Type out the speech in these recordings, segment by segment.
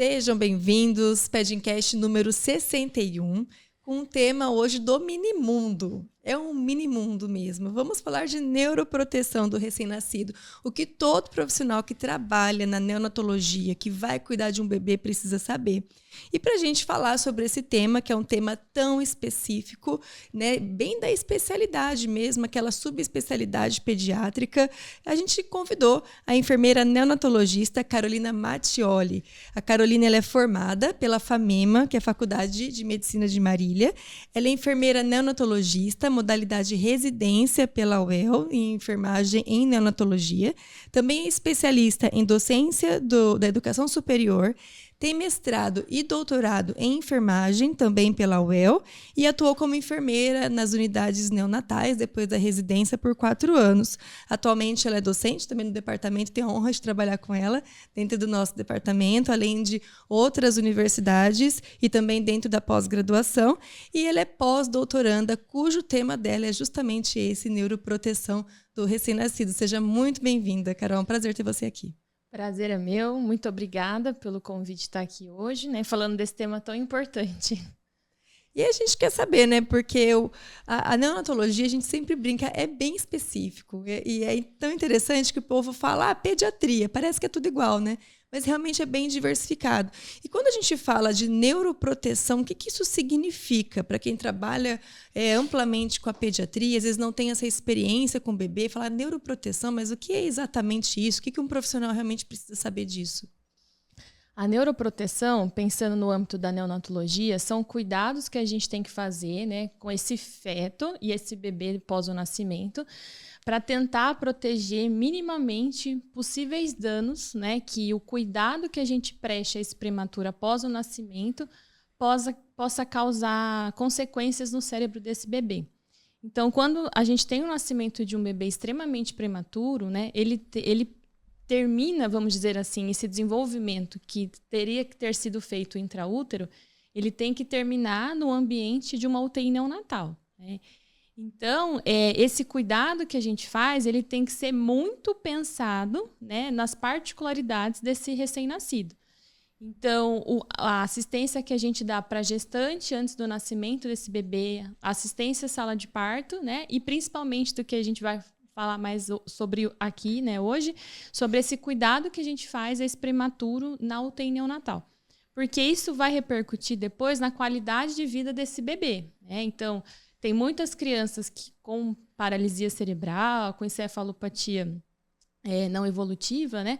Sejam bem-vindos, Pedcast número 61, com um tema hoje do minimundo. É um minimundo mesmo. Vamos falar de neuroproteção do recém-nascido, o que todo profissional que trabalha na neonatologia, que vai cuidar de um bebê, precisa saber. E para a gente falar sobre esse tema, que é um tema tão específico, né, bem da especialidade mesmo, aquela subespecialidade pediátrica, a gente convidou a enfermeira neonatologista Carolina Mattioli. A Carolina ela é formada pela FAMEMA, que é a Faculdade de Medicina de Marília. Ela é enfermeira neonatologista, modalidade residência pela UEL, em enfermagem em neonatologia. Também é especialista em docência da educação superior. Tem mestrado e doutorado em enfermagem, também pela UEL, e atuou como enfermeira nas unidades neonatais, depois da residência, por 4 anos. Atualmente, ela é docente também no departamento, tenho a honra de trabalhar com ela dentro do nosso departamento, além de outras universidades e também dentro da pós-graduação. E ela é pós-doutoranda, cujo tema dela é justamente esse, neuroproteção do recém-nascido. Seja muito bem-vinda, Carol. É um prazer ter você aqui. Prazer é meu, muito obrigada pelo convite de estar aqui hoje, né, falando desse tema tão importante. E a gente quer saber, né, porque a neonatologia, a gente sempre brinca, é bem específico, e é tão interessante que o povo fala, pediatria, parece que é tudo igual, né? Mas realmente é bem diversificado. E quando a gente fala de neuroproteção, o que isso significa para quem trabalha amplamente com a pediatria, às vezes não tem essa experiência com o bebê, falar neuroproteção, mas o que é exatamente isso? O que um profissional realmente precisa saber disso? A neuroproteção, pensando no âmbito da neonatologia, são cuidados que a gente tem que fazer, né, com esse feto e esse bebê pós o nascimento, para tentar proteger minimamente possíveis danos, né, que o cuidado que a gente preste a esse prematuro após o nascimento possa causar consequências no cérebro desse bebê. Então, quando a gente tem o nascimento de um bebê extremamente prematuro, né, ele termina, vamos dizer assim, esse desenvolvimento que teria que ter sido feito intraútero, ele tem que terminar no ambiente de uma UTI neonatal, né? Então, esse cuidado que a gente faz, ele tem que ser muito pensado, né, nas particularidades desse recém-nascido. Então, a assistência que a gente dá para a gestante antes do nascimento desse bebê, assistência à sala de parto, né, e principalmente do que a gente vai falar mais sobre aqui, né, hoje, sobre esse cuidado que a gente faz a esse prematuro na UTI neonatal. Porque isso vai repercutir depois na qualidade de vida desse bebê, né? Então, tem muitas crianças que com paralisia cerebral, com encefalopatia não evolutiva, né,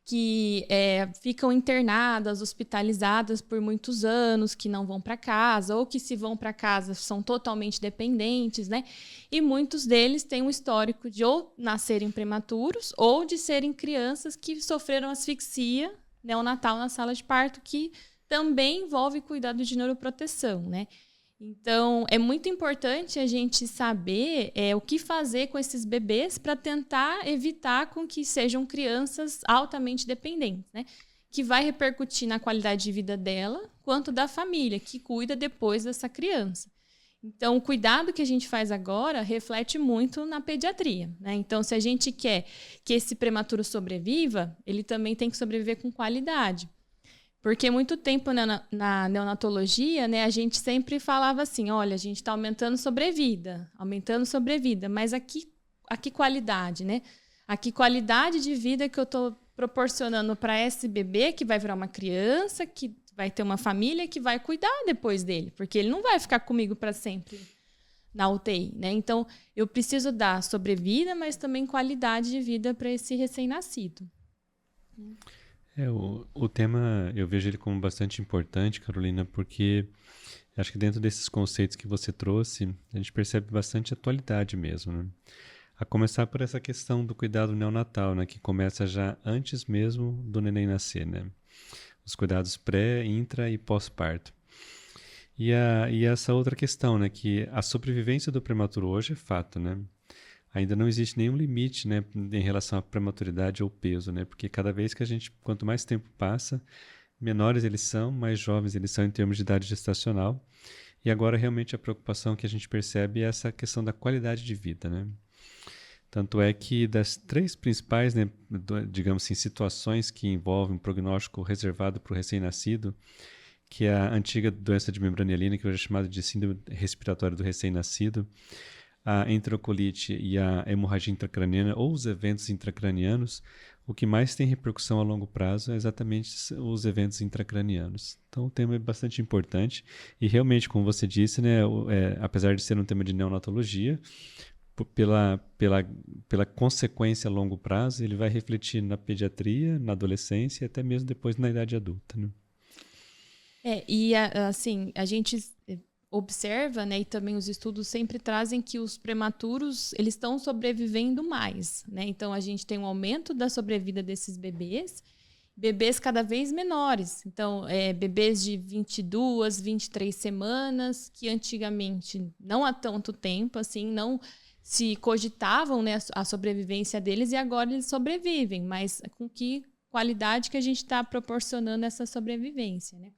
que ficam internadas, hospitalizadas por muitos anos, que não vão para casa, ou que se vão para casa são totalmente dependentes, né? E muitos deles têm um histórico de ou nascerem prematuros ou de serem crianças que sofreram asfixia neonatal na sala de parto, que também envolve cuidado de neuroproteção, né? Então, é muito importante a gente saber o que fazer com esses bebês para tentar evitar com que sejam crianças altamente dependentes, né? Que vai repercutir na qualidade de vida dela, quanto da família, que cuida depois dessa criança. Então, o cuidado que a gente faz agora reflete muito na pediatria, né? Então, se a gente quer que esse prematuro sobreviva, ele também tem que sobreviver com qualidade. Porque muito tempo na neonatologia, né, a gente sempre falava assim, olha, a gente está aumentando sobrevida, mas a que qualidade, né? A que qualidade de vida que eu estou proporcionando para esse bebê que vai virar uma criança, que vai ter uma família que vai cuidar depois dele, porque ele não vai ficar comigo para sempre na UTI, né? Então, eu preciso dar sobrevida, mas também qualidade de vida para esse recém-nascido. O tema, eu vejo ele como bastante importante, Carolina, porque acho que dentro desses conceitos que você trouxe, a gente percebe bastante atualidade mesmo, né? A começar por essa questão do cuidado neonatal, né, que começa já antes mesmo do neném nascer, né? Os cuidados pré, intra e pós-parto. E essa outra questão, né, que a sobrevivência do prematuro hoje é fato, né? Ainda não existe nenhum limite, né, em relação à prematuridade ou peso, né? Porque cada vez que quanto mais tempo passa, menores eles são, mais jovens eles são em termos de idade gestacional. E agora realmente a preocupação que a gente percebe é essa questão da qualidade de vida, né? Tanto é que das 3 principais, né, digamos assim, situações que envolvem um prognóstico reservado para o recém-nascido, que é a antiga doença de membrana hialina, que hoje é chamada de síndrome respiratória do recém-nascido, a enterocolite e a hemorragia intracraniana ou os eventos intracranianos, o que mais tem repercussão a longo prazo é exatamente os eventos intracranianos. Então o tema é bastante importante e realmente, como você disse, né, apesar de ser um tema de neonatologia, pela consequência a longo prazo, ele vai refletir na pediatria, na adolescência e até mesmo depois na idade adulta, né? Assim, a gente observa, né, e também os estudos sempre trazem que os prematuros, eles estão sobrevivendo mais, né? Então, a gente tem um aumento da sobrevida desses bebês cada vez menores. Então, bebês de 22, 23 semanas, que antigamente, não há tanto tempo, assim, não se cogitavam, né, a sobrevivência deles, e agora eles sobrevivem, mas com que qualidade que a gente está proporcionando essa sobrevivência, né?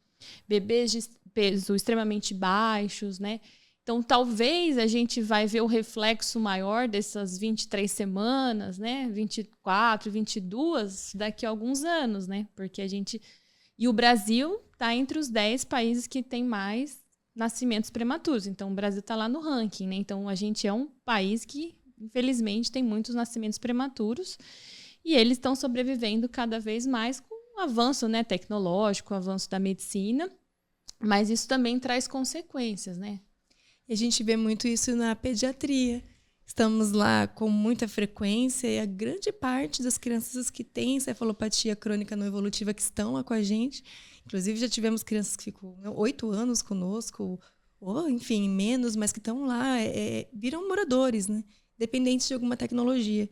Bebês de peso extremamente baixos, né? Então, talvez a gente vai ver o reflexo maior dessas 23 semanas, né? 24, 22, daqui a alguns anos, né? Porque E o Brasil está entre os 10 países que tem mais nascimentos prematuros. Então, o Brasil está lá no ranking, né? Então, a gente é um país que, infelizmente, tem muitos nascimentos prematuros e eles estão sobrevivendo cada vez mais com o avanço, né, tecnológico, o avanço da medicina, mas isso também traz consequências, né? E a gente vê muito isso na pediatria. Estamos lá com muita frequência e a grande parte das crianças que têm encefalopatia crônica não evolutiva que estão lá com a gente, inclusive já tivemos crianças que ficam 8 anos conosco, ou enfim, menos, mas que estão lá, viram moradores, né? Dependentes de alguma tecnologia.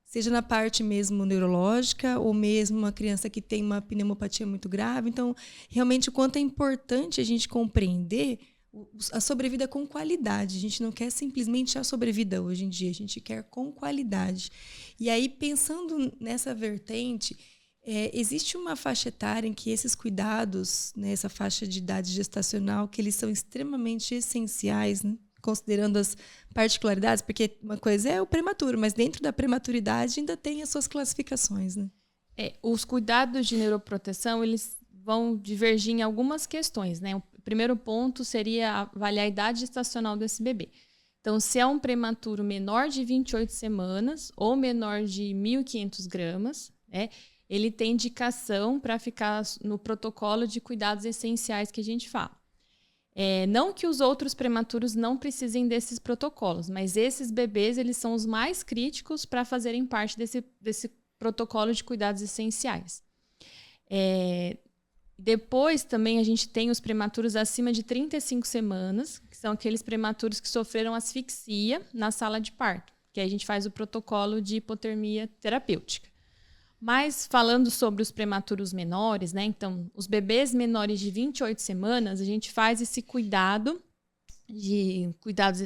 Seja na parte mesmo neurológica ou mesmo uma criança que tem uma pneumopatia muito grave. Então, realmente, o quanto é importante a gente compreender a sobrevida com qualidade. A gente não quer simplesmente a sobrevida hoje em dia, a gente quer com qualidade. E aí, pensando nessa vertente, existe uma faixa etária em que esses cuidados, né, essa faixa de idade gestacional, que eles são extremamente essenciais, né? Considerando as particularidades, porque uma coisa é o prematuro, mas dentro da prematuridade ainda tem as suas classificações, né? Os cuidados de neuroproteção, eles vão divergir em algumas questões, né? O primeiro ponto seria avaliar a idade gestacional desse bebê. Então, se é um prematuro menor de 28 semanas ou menor de 1.500 gramas, né, ele tem indicação para ficar no protocolo de cuidados essenciais que a gente fala. Não que os outros prematuros não precisem desses protocolos, mas esses bebês, eles são os mais críticos para fazerem parte desse protocolo de cuidados essenciais. Depois, também, a gente tem os prematuros acima de 35 semanas, que são aqueles prematuros que sofreram asfixia na sala de parto, que aí a gente faz o protocolo de hipotermia terapêutica. Mas falando sobre os prematuros menores, né? Então, os bebês menores de 28 semanas, a gente faz esse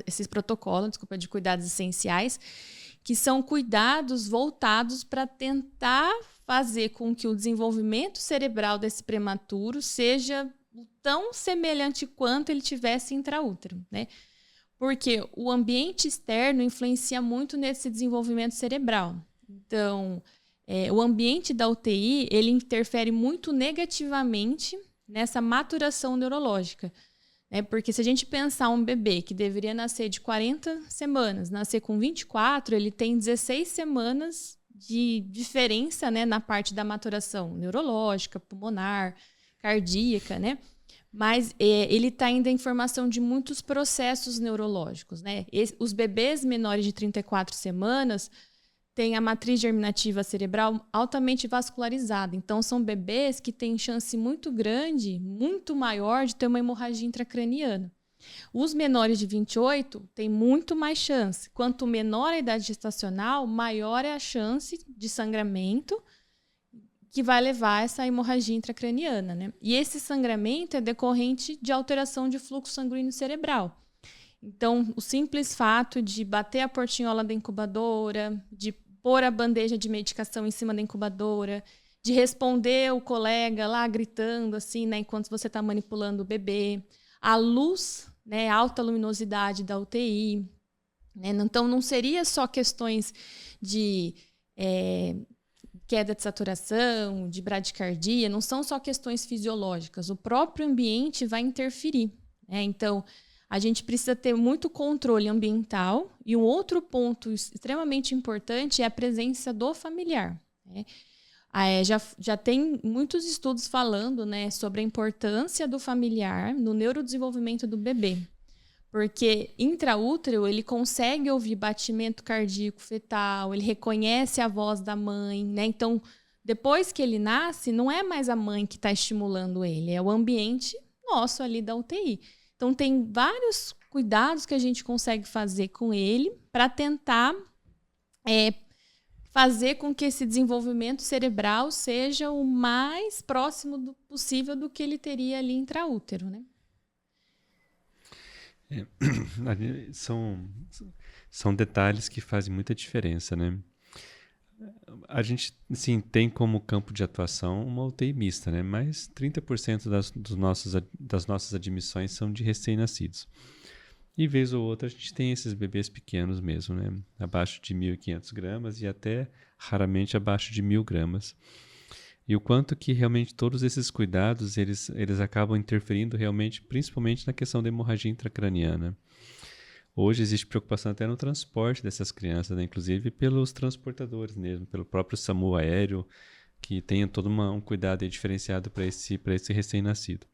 esse protocolo, de cuidados essenciais, que são cuidados voltados para tentar fazer com que o desenvolvimento cerebral desse prematuro seja tão semelhante quanto ele tivesse intraútero, né? Porque o ambiente externo influencia muito nesse desenvolvimento cerebral. Então, o ambiente da UTI, ele interfere muito negativamente nessa maturação neurológica. Né? Porque se a gente pensar um bebê que deveria nascer de 40 semanas, nascer com 24, ele tem 16 semanas de diferença, né, na parte da maturação neurológica, pulmonar, cardíaca, né? Mas ele está ainda em formação de muitos processos neurológicos. Né? Os bebês menores de 34 semanas tem a matriz germinativa cerebral altamente vascularizada. Então, são bebês que têm chance muito grande, muito maior, de ter uma hemorragia intracraniana. Os menores de 28 têm muito mais chance. Quanto menor a idade gestacional, maior é a chance de sangramento que vai levar a essa hemorragia intracraniana. Né? E esse sangramento é decorrente de alteração de fluxo sanguíneo cerebral. Então, o simples fato de bater a portinhola da incubadora, de pôr a bandeja de medicação em cima da incubadora, de responder o colega lá gritando assim, né, enquanto você está manipulando o bebê, a luz, né, alta luminosidade da UTI, né? Então, não seria só questões de queda de saturação, de bradicardia, não são só questões fisiológicas. O próprio ambiente vai interferir, né? Então, a gente precisa ter muito controle ambiental. E um outro ponto extremamente importante é a presença do familiar, né? Já tem muitos estudos falando, né, sobre a importância do familiar no neurodesenvolvimento do bebê. Porque intraútero ele consegue ouvir batimento cardíaco fetal, ele reconhece a voz da mãe, né? Então, depois que ele nasce, não é mais a mãe que está estimulando ele, é o ambiente nosso ali da UTI. Então, tem vários cuidados que a gente consegue fazer com ele para tentar fazer com que esse desenvolvimento cerebral seja o mais próximo possível do que ele teria ali intraútero, né? São detalhes que fazem muita diferença, né? A gente, sim, tem como campo de atuação uma UTI mista, né? Mas 30% das nossas admissões são de recém-nascidos. E vez ou outra a gente tem esses bebês pequenos mesmo, né? Abaixo de 1.500 gramas e até raramente abaixo de 1.000 gramas. E o quanto que realmente todos esses cuidados, eles acabam interferindo realmente, principalmente na questão da hemorragia intracraniana. Hoje existe preocupação até no transporte dessas crianças, né? Inclusive pelos transportadores mesmo, pelo próprio SAMU aéreo, que tenha todo um cuidado diferenciado para esse recém-nascido.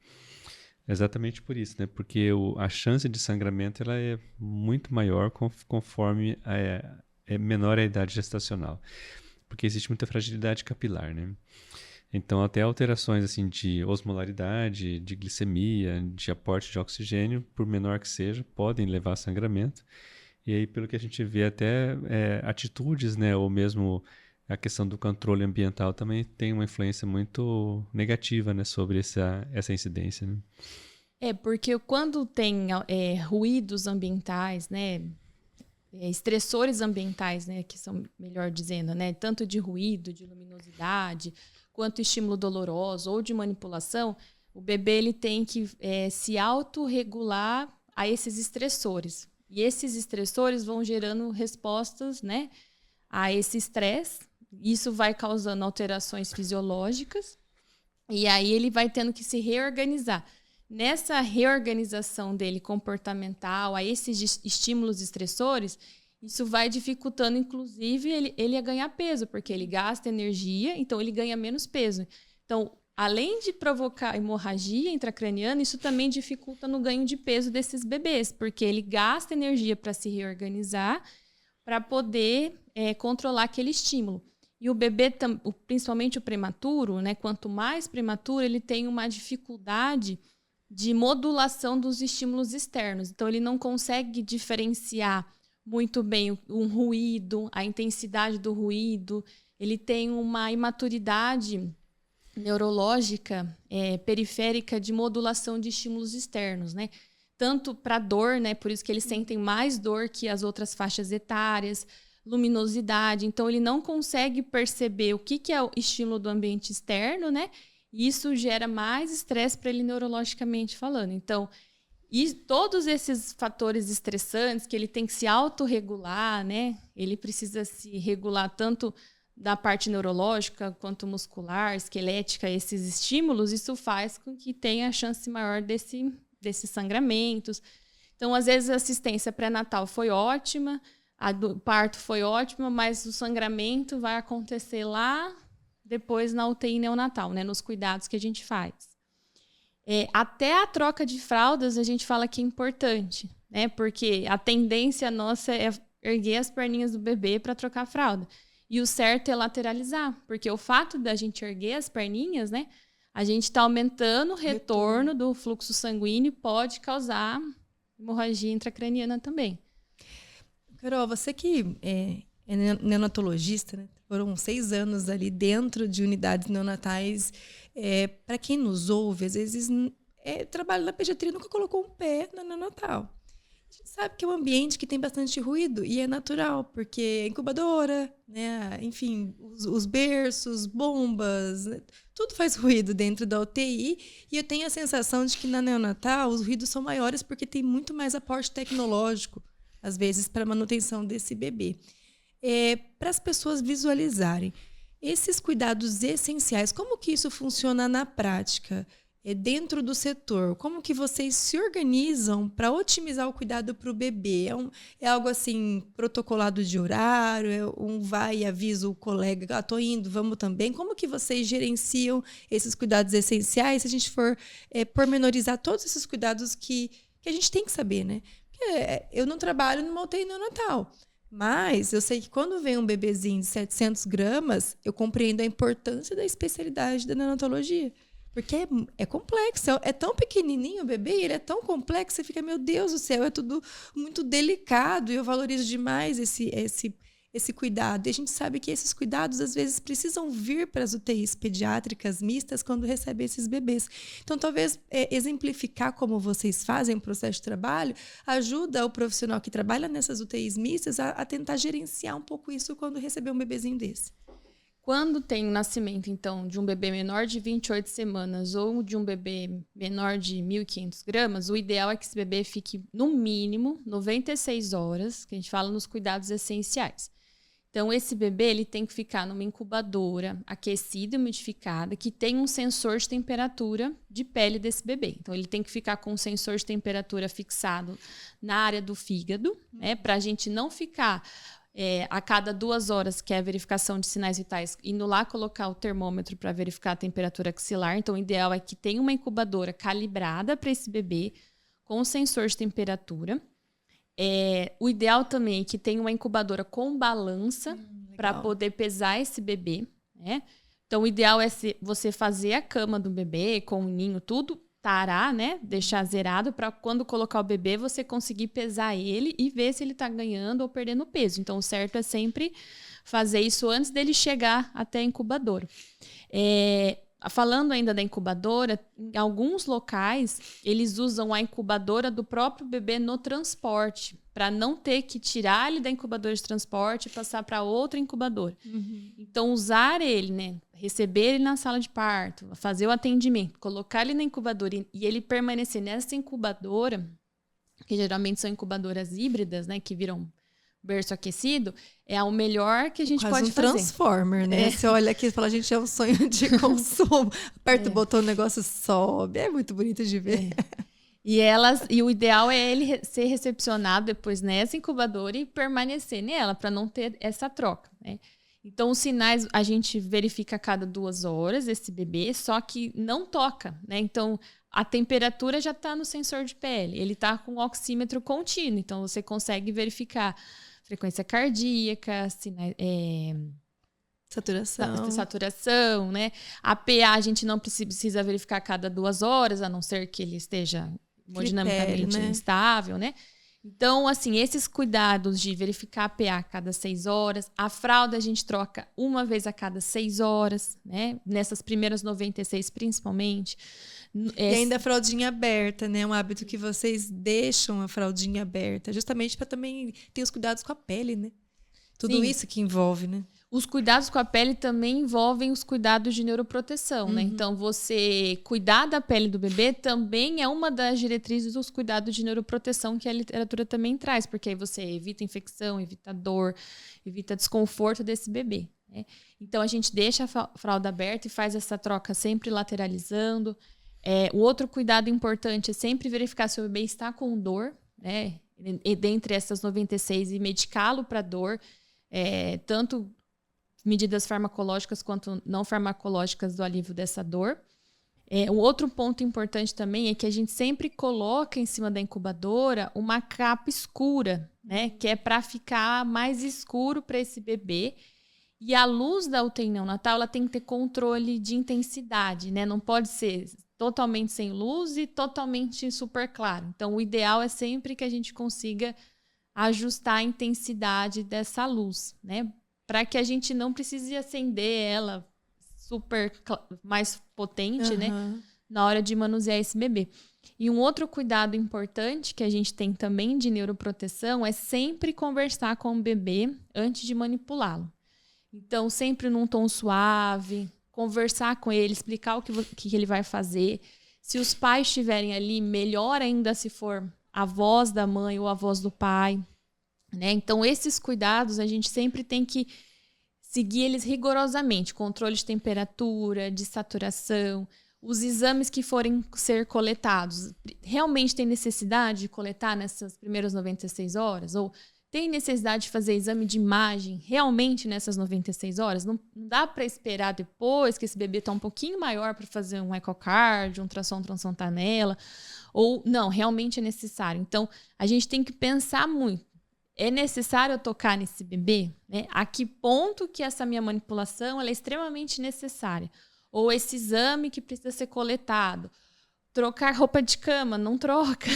Exatamente por isso, né? Porque a chance de sangramento ela é muito maior conforme é menor a idade gestacional. Porque existe muita fragilidade capilar, né? Então, até alterações assim, de osmolaridade, de glicemia, de aporte de oxigênio, por menor que seja, podem levar a sangramento. E aí, pelo que a gente vê, até atitudes, né, ou mesmo a questão do controle ambiental também tem uma influência muito negativa, né, sobre essa incidência, né? Porque quando tem ruídos ambientais, né, estressores ambientais, né, que são, melhor dizendo, né, tanto de ruído, de luminosidade, quanto estímulo doloroso ou de manipulação, o bebê ele tem que se autorregular a esses estressores. E esses estressores vão gerando respostas, né, a esse estresse. Isso vai causando alterações fisiológicas e aí ele vai tendo que se reorganizar. Nessa reorganização dele comportamental, a esses estímulos estressores, isso vai dificultando, inclusive, ele a ganhar peso, porque ele gasta energia, então ele ganha menos peso. Então, além de provocar hemorragia intracraniana, isso também dificulta no ganho de peso desses bebês, porque ele gasta energia para se reorganizar, para poder controlar aquele estímulo. E o bebê, principalmente o prematuro, né, quanto mais prematuro, ele tem uma dificuldade de modulação dos estímulos externos. Então, ele não consegue diferenciar muito bem um ruído, a intensidade do ruído. Ele tem uma imaturidade neurológica periférica de modulação de estímulos externos, né? Tanto para dor, né? Por isso que eles sentem mais dor que as outras faixas etárias, luminosidade. Então, ele não consegue perceber o que é o estímulo do ambiente externo, né? E isso gera mais estresse para ele neurologicamente falando. Então, e todos esses fatores estressantes que ele tem que se autorregular, né? Ele precisa se regular tanto da parte neurológica quanto muscular, esquelética, esses estímulos, isso faz com que tenha a chance maior desses sangramentos. Então, às vezes, a assistência pré-natal foi ótima, a do parto foi ótima, mas o sangramento vai acontecer lá depois na UTI neonatal, né? Nos cuidados que a gente faz. Até a troca de fraldas a gente fala que é importante, né? Porque a tendência nossa é erguer as perninhas do bebê para trocar a fralda. E o certo é lateralizar, porque o fato da gente erguer as perninhas, né? A gente está aumentando o retorno do fluxo sanguíneo e pode causar hemorragia intracraniana também. Carol, você que é neonatologista, né? Foram 6 anos ali dentro de unidades neonatais. Para quem nos ouve, às vezes trabalha na pediatria e nunca colocou um pé na neonatal. A gente sabe que é um ambiente que tem bastante ruído e é natural, porque é incubadora, né? Enfim, os berços, bombas, né? Tudo faz ruído dentro da UTI. E eu tenho a sensação de que na neonatal os ruídos são maiores porque tem muito mais aporte tecnológico. às vezes, para a manutenção desse bebê. Para as pessoas visualizarem esses cuidados essenciais, como que isso funciona na prática? Dentro do setor, como que vocês se organizam para otimizar o cuidado para o bebê? É algo assim, protocolado de horário, vai e avisa o colega, estou indo, vamos também. Como que vocês gerenciam esses cuidados essenciais, se a gente for pormenorizar todos esses cuidados que a gente tem que saber, né? Porque eu não trabalho numa UTI neonatal, mas eu sei que quando vem um bebezinho de 700 gramas, eu compreendo a importância da especialidade da neonatologia. Porque é complexo, é tão pequenininho o bebê, ele é tão complexo, você fica, meu Deus do céu, é tudo muito delicado, e eu valorizo demais esse cuidado. E a gente sabe que esses cuidados, às vezes, precisam vir para as UTIs pediátricas mistas quando recebem esses bebês. Então, talvez exemplificar como vocês fazem o processo de trabalho ajuda o profissional que trabalha nessas UTIs mistas a tentar gerenciar um pouco isso quando receber um bebezinho desse. Quando tem o nascimento, então, de um bebê menor de 28 semanas ou de um bebê menor de 1.500 gramas, o ideal é que esse bebê fique, no mínimo, 96 horas, que a gente fala nos cuidados essenciais. Então, esse bebê ele tem que ficar numa incubadora aquecida e umidificada, que tem um sensor de temperatura de pele desse bebê. Então, ele tem que ficar com um sensor de temperatura fixado na área do fígado, né, para a gente não ficar... a cada 2 horas, que é a verificação de sinais vitais, indo lá colocar o termômetro para verificar a temperatura axilar. Então, o ideal é que tenha uma incubadora calibrada para esse bebê, com sensor de temperatura. O ideal também é que tenha uma incubadora com balança para poder pesar esse bebê, né? Então, o ideal é você fazer a cama do bebê com o ninho, tudo, tarar, né? Deixar zerado para quando colocar o bebê você conseguir pesar ele e ver se ele está ganhando ou perdendo peso. Então, o certo é sempre fazer isso antes dele chegar até a incubadora. Falando ainda da incubadora, em alguns locais eles usam a incubadora do próprio bebê no transporte, para não ter que tirar ele da incubadora de transporte e passar para outra incubadora. Uhum. Então, usar ele, né? Receber ele na sala de parto, fazer o atendimento, colocar ele na incubadora e ele permanecer nessa incubadora, que geralmente são incubadoras híbridas, né? Que viram berço aquecido, é o melhor que a gente pode fazer. Transformer, né? Você olha aqui e fala, gente, é um sonho de consumo. Aperta o botão, o negócio sobe. É muito bonito de ver. E o ideal é ele ser recepcionado depois nessa incubadora e permanecer nela, para não ter essa troca, né? Então, os sinais a gente verifica a cada 2 horas esse bebê, só que não toca, né? Então, a temperatura já está no sensor de pele, ele está com o oxímetro contínuo, então você consegue verificar frequência cardíaca, saturação, né? A PA a gente não precisa verificar a cada 2 horas, a não ser que ele esteja hemodinamicamente instável, né? Então, assim, esses cuidados de verificar a PA a cada 6 horas, a fralda a gente troca uma vez a cada 6 horas, né? Nessas primeiras 96 principalmente. E ainda a fraldinha aberta, né? Um hábito que vocês deixam a fraldinha aberta, justamente para também ter os cuidados com a pele, né? Tudo isso que envolve, né? Os cuidados com a pele também envolvem os cuidados de neuroproteção, né? Então, você cuidar da pele do bebê também é uma das diretrizes dos cuidados de neuroproteção que a literatura também traz, porque aí você evita infecção, evita dor, evita desconforto desse bebê, né? Então, a gente deixa a fralda aberta e faz essa troca sempre lateralizando. O outro cuidado importante é sempre verificar se o bebê está com dor, né? E dentre essas 96, e medicá-lo para dor, tanto medidas farmacológicas quanto não farmacológicas do alívio dessa dor. Um outro ponto importante também é que a gente sempre coloca em cima da incubadora uma capa escura, né? Que é para ficar mais escuro para esse bebê. E a luz da UTI neonatal ela tem que ter controle de intensidade, né? Não pode ser totalmente sem luz e totalmente super claro. Então, o ideal é sempre que a gente consiga ajustar a intensidade dessa luz, né? Para que a gente não precise acender ela super mais potente, né? Na hora de manusear esse bebê. E um outro cuidado importante que a gente tem também de neuroproteção é sempre conversar com o bebê antes de manipulá-lo. Então, sempre num tom suave, conversar com ele, explicar o que ele vai fazer. Se os pais estiverem ali, melhor ainda se for a voz da mãe ou a voz do pai. né? Então, esses cuidados a gente sempre tem que seguir eles rigorosamente. Controle de temperatura, de saturação, os exames que forem ser coletados. Realmente tem necessidade de coletar nessas primeiras 96 horas? Ou tem necessidade de fazer exame de imagem realmente nessas 96 horas? Não dá para esperar depois que esse bebê está um pouquinho maior para fazer um ecocardio, um ultrassom transfontanela. Ou não, realmente é necessário. Então, a gente tem que pensar muito. É necessário eu tocar nesse bebê? Né? A que ponto que essa minha manipulação ela é extremamente necessária? Ou esse exame que precisa ser coletado? Trocar roupa de cama, não troca.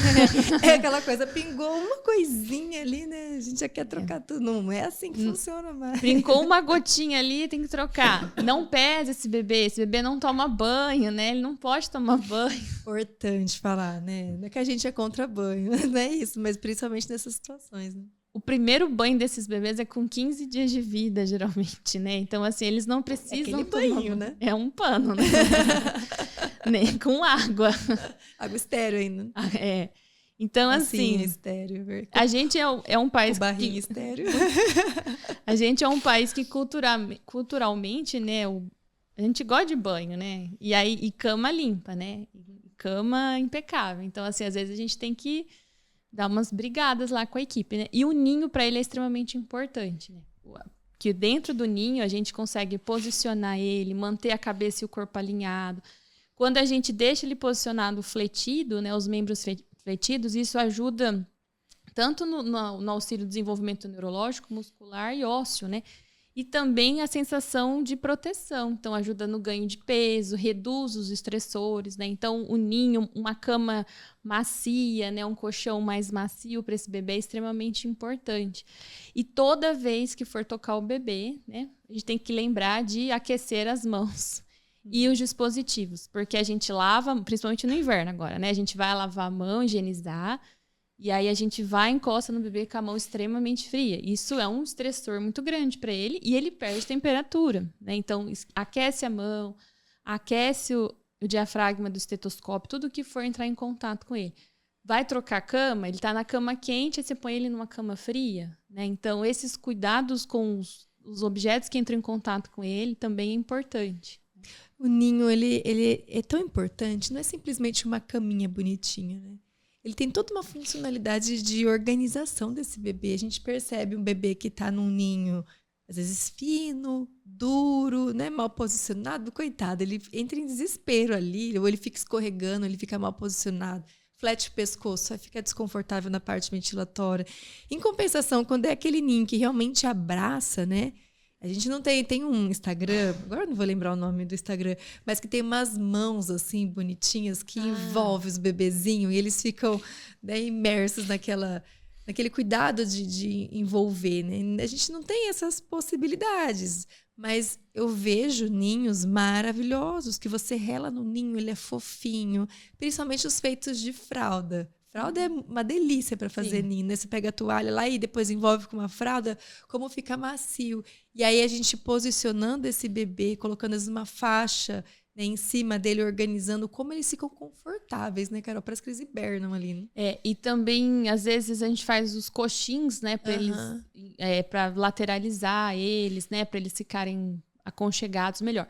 É aquela coisa, pingou uma coisinha ali, né? A gente já quer trocar tudo. Não é assim que funciona mais. Brincou uma gotinha ali, tem que trocar. Não pesa esse bebê não toma banho, né? Ele não pode tomar banho. Importante falar, né? Não é que a gente é contra banho, não é isso, mas principalmente nessas situações, né? O primeiro banho desses bebês é com 15 dias de vida, geralmente, né? Então, assim, eles não precisam tomar banho, né? É um pano, né? né? Com água. Água estéreo ainda. É. Então, assim... estéreo. A gente é um país... O barrinho estéreo. A gente é um país que culturalmente, né? A gente gosta de banho, né? E cama limpa, né? E cama impecável. Então, assim, às vezes a gente tem que dar umas brigadas lá com a equipe, né? E o ninho, para ele, é extremamente importante, né? Que dentro do ninho a gente consegue posicionar ele, manter a cabeça e o corpo alinhado. Quando a gente deixa ele posicionado fletido, né? Os membros fletidos, isso ajuda tanto no auxílio do desenvolvimento neurológico, muscular e ósseo, né? E também a sensação de proteção. Então, ajuda no ganho de peso, reduz os estressores, né? Então, o ninho, uma cama macia, né? Um colchão mais macio para esse bebê é extremamente importante. E toda vez que for tocar o bebê, né? A gente tem que lembrar de aquecer as mãos e os dispositivos. Porque a gente lava, principalmente no inverno agora, né? A gente vai lavar a mão, higienizar. E aí a gente vai e encosta no bebê com a mão extremamente fria. Isso é um estressor muito grande para ele e ele perde temperatura, né? Então, aquece a mão, aquece o diafragma do estetoscópio, tudo que for entrar em contato com ele. Vai trocar a cama, ele está na cama quente, aí você põe ele numa cama fria, né? Então, esses cuidados com os objetos que entram em contato com ele também é importante. O ninho, ele é tão importante, não é simplesmente uma caminha bonitinha, né? Ele tem toda uma funcionalidade de organização desse bebê. A gente percebe um bebê que está num ninho, às vezes fino, duro, né, mal posicionado. Coitado, ele entra em desespero ali, ou ele fica escorregando, ele fica mal posicionado. Flete o pescoço, vai ficar desconfortável na parte ventilatória. Em compensação, quando é aquele ninho que realmente abraça, né? A gente não tem um Instagram, agora não vou lembrar o nome do Instagram, mas que tem umas mãos assim bonitinhas que envolvem os bebezinhos e eles ficam, né, imersos naquele cuidado de envolver, né? A gente não tem essas possibilidades, mas eu vejo ninhos maravilhosos que você rela no ninho, ele é fofinho, principalmente os feitos de fralda. Fralda é uma delícia para fazer ninho, né? Você pega a toalha lá e depois envolve com uma fralda, como fica macio. E aí a gente posicionando esse bebê, colocando uma faixa, né, em cima dele, organizando como eles ficam confortáveis, né, Carol? Parece que eles hibernam ali, né? E também, às vezes, a gente faz os coxins, né, para eles, para lateralizar eles, né, para eles ficarem aconchegados melhor.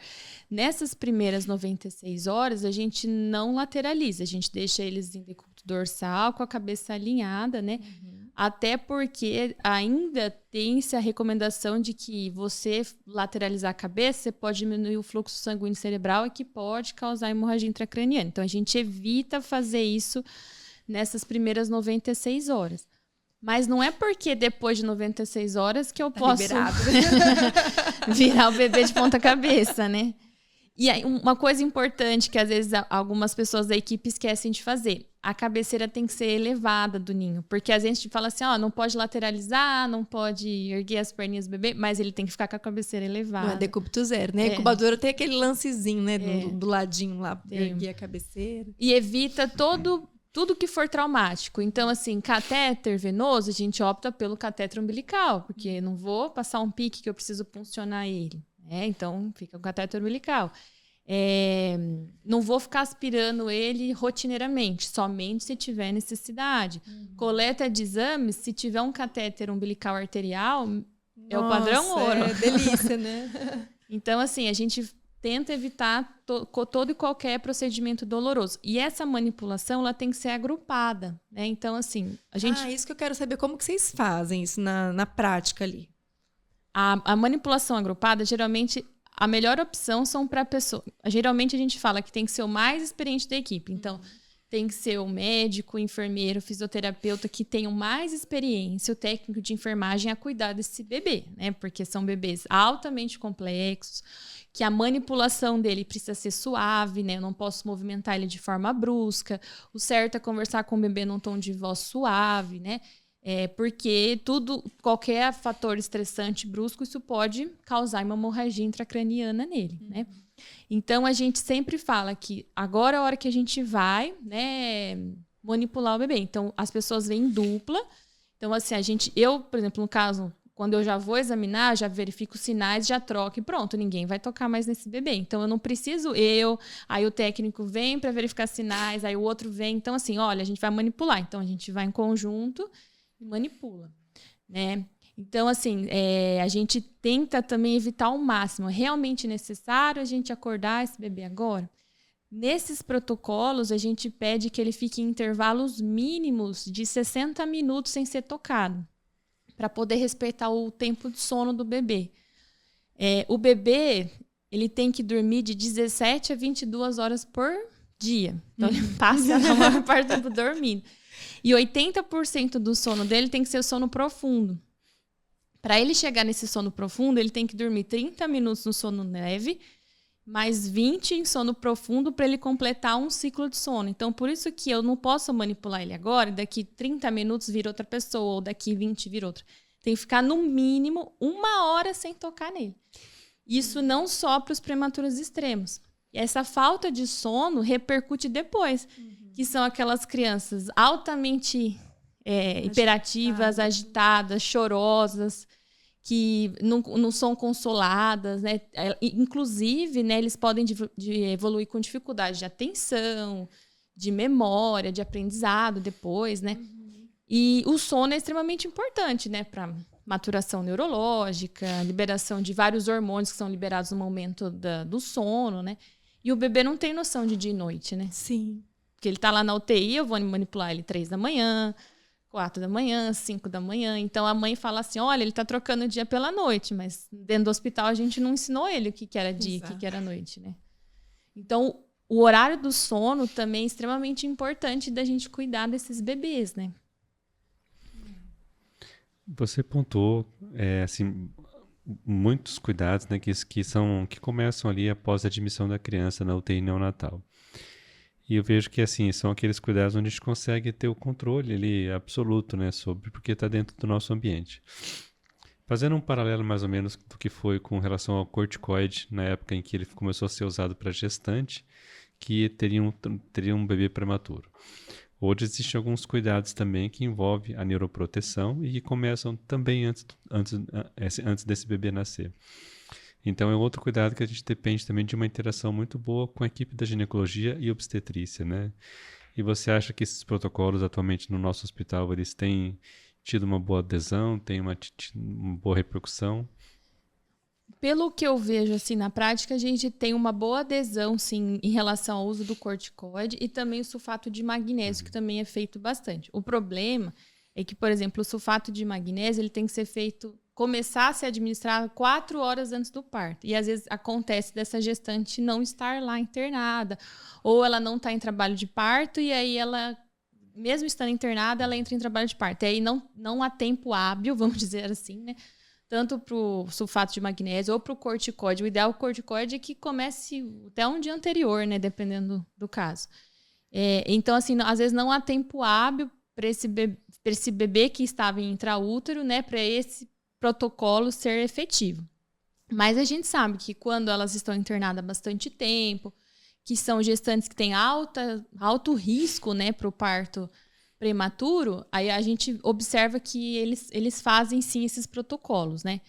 Nessas primeiras 96 horas, a gente não lateraliza, a gente deixa eles em decúbito dorsal, com a cabeça alinhada, né? Até porque ainda tem-se a recomendação de que você lateralizar a cabeça, você pode diminuir o fluxo sanguíneo cerebral e que pode causar hemorragia intracraniana. Então, a gente evita fazer isso nessas primeiras 96 horas. Mas não é porque depois de 96 horas que eu posso virar o bebê de ponta cabeça, né? E aí, uma coisa importante que às vezes algumas pessoas da equipe esquecem de fazer. A cabeceira tem que ser elevada do ninho. Porque às vezes a gente fala assim, não pode lateralizar, não pode erguer as perninhas do bebê, mas ele tem que ficar com a cabeceira elevada. Não é decúbito zero, né? A incubadora tem aquele lancezinho, né? Do ladinho lá, pra erguer a cabeceira. E evita tudo que for traumático. Então, assim, catéter venoso, a gente opta pelo catéter umbilical, porque não vou passar um pique que eu preciso puncionar ele. Então, fica com catéter umbilical. Não vou ficar aspirando ele rotineiramente, somente se tiver necessidade. Coleta de exames, se tiver um catéter umbilical arterial, é o padrão ouro. É delícia, né? Então, assim, a gente tenta evitar todo e qualquer procedimento doloroso. E essa manipulação, ela tem que ser agrupada, né? Então, assim, a gente... isso que eu quero saber, como que vocês fazem isso na prática ali? A manipulação agrupada, geralmente, a melhor opção são para pessoa. Geralmente, a gente fala que tem que ser o mais experiente da equipe. Então, tem que ser o médico, o enfermeiro, o fisioterapeuta que tenham mais experiência, o técnico de enfermagem a cuidar desse bebê, né? Porque são bebês altamente complexos, que a manipulação dele precisa ser suave, né? Eu não posso movimentar ele de forma brusca. O certo é conversar com o bebê num tom de voz suave, né? Porque qualquer fator estressante brusco, isso pode causar uma hemorragia intracraniana nele, né? Então, a gente sempre fala que agora é a hora que a gente vai, né, manipular o bebê. Então, as pessoas vêm em dupla. Então, assim, eu, por exemplo, no caso, quando eu já vou examinar, já verifico os sinais, já troco e pronto, ninguém vai tocar mais nesse bebê. Então, eu não preciso aí o técnico vem para verificar sinais, aí o outro vem. Então, assim, olha, a gente vai manipular. Então, a gente vai em conjunto e manipula, né? Então, assim, a gente tenta também evitar ao máximo. É realmente necessário a gente acordar esse bebê agora? Nesses protocolos, a gente pede que ele fique em intervalos mínimos de 60 minutos sem ser tocado, para poder respeitar o tempo de sono do bebê. O bebê, ele tem que dormir de 17 a 22 horas por dia. Então, ele passa a maior parte do tempo dormindo. E 80% do sono dele tem que ser o sono profundo. Para ele chegar nesse sono profundo, ele tem que dormir 30 minutos no sono leve, mais 20 em sono profundo para ele completar um ciclo de sono. Então, por isso que eu não posso manipular ele agora, e daqui 30 minutos vira outra pessoa, ou daqui 20 vira outra. Tem que ficar, no mínimo, 1 hora sem tocar nele. Isso não só para os prematuros extremos. E essa falta de sono repercute depois, que são aquelas crianças altamente... hiperativas, agitadas, chorosas, que não são consoladas, né? Inclusive, né, eles podem evoluir com dificuldade de atenção, de memória, de aprendizado depois, né? E o sono é extremamente importante, né, para maturação neurológica, liberação de vários hormônios que são liberados no momento do sono, né? E o bebê não tem noção de dia e noite, né? Sim. Porque ele tá lá na UTI, eu vou manipular ele 3 da manhã, 4 da manhã, 5 da manhã. Então, a mãe fala assim, olha, ele tá trocando o dia pela noite, mas dentro do hospital a gente não ensinou ele o que era dia e o que era noite, né? Então, o horário do sono também é extremamente importante da gente cuidar desses bebês, né? Você pontuou, assim, muitos cuidados, né, que começam ali após a admissão da criança na UTI neonatal. E eu vejo que, assim, são aqueles cuidados onde a gente consegue ter o controle ali absoluto, né, porque está dentro do nosso ambiente. Fazendo um paralelo mais ou menos do que foi com relação ao corticoide, na época em que ele começou a ser usado para gestante, que teria um bebê prematuro. Hoje existem alguns cuidados também que envolvem a neuroproteção e que começam também antes desse bebê nascer. Então, é outro cuidado que a gente depende também de uma interação muito boa com a equipe da ginecologia e obstetrícia, né? E você acha que esses protocolos atualmente no nosso hospital, eles têm tido uma boa adesão, têm uma boa repercussão? Pelo que eu vejo assim na prática, a gente tem uma boa adesão, sim, em relação ao uso do corticoide e também o sulfato de magnésio, que também é feito bastante. O problema é que, por exemplo, o sulfato de magnésio ele tem que ser começar a ser administrado 4 horas antes do parto. E às vezes acontece dessa gestante não estar lá internada, ou ela não está em trabalho de parto, e aí ela, mesmo estando internada, ela entra em trabalho de parto. E aí não há tempo hábil, vamos dizer assim, né? Tanto para o sulfato de magnésio ou para o corticoide. O ideal do corticoide é que comece até um dia anterior, né? Dependendo do caso. Então, assim, às vezes não há tempo hábil para esse bebê que estava em intraútero, né? Para esse protocolo ser efetivo. Mas a gente sabe que quando elas estão internadas há bastante tempo, que são gestantes que têm alto risco, né, para o parto prematuro, aí a gente observa que eles fazem sim esses protocolos, né?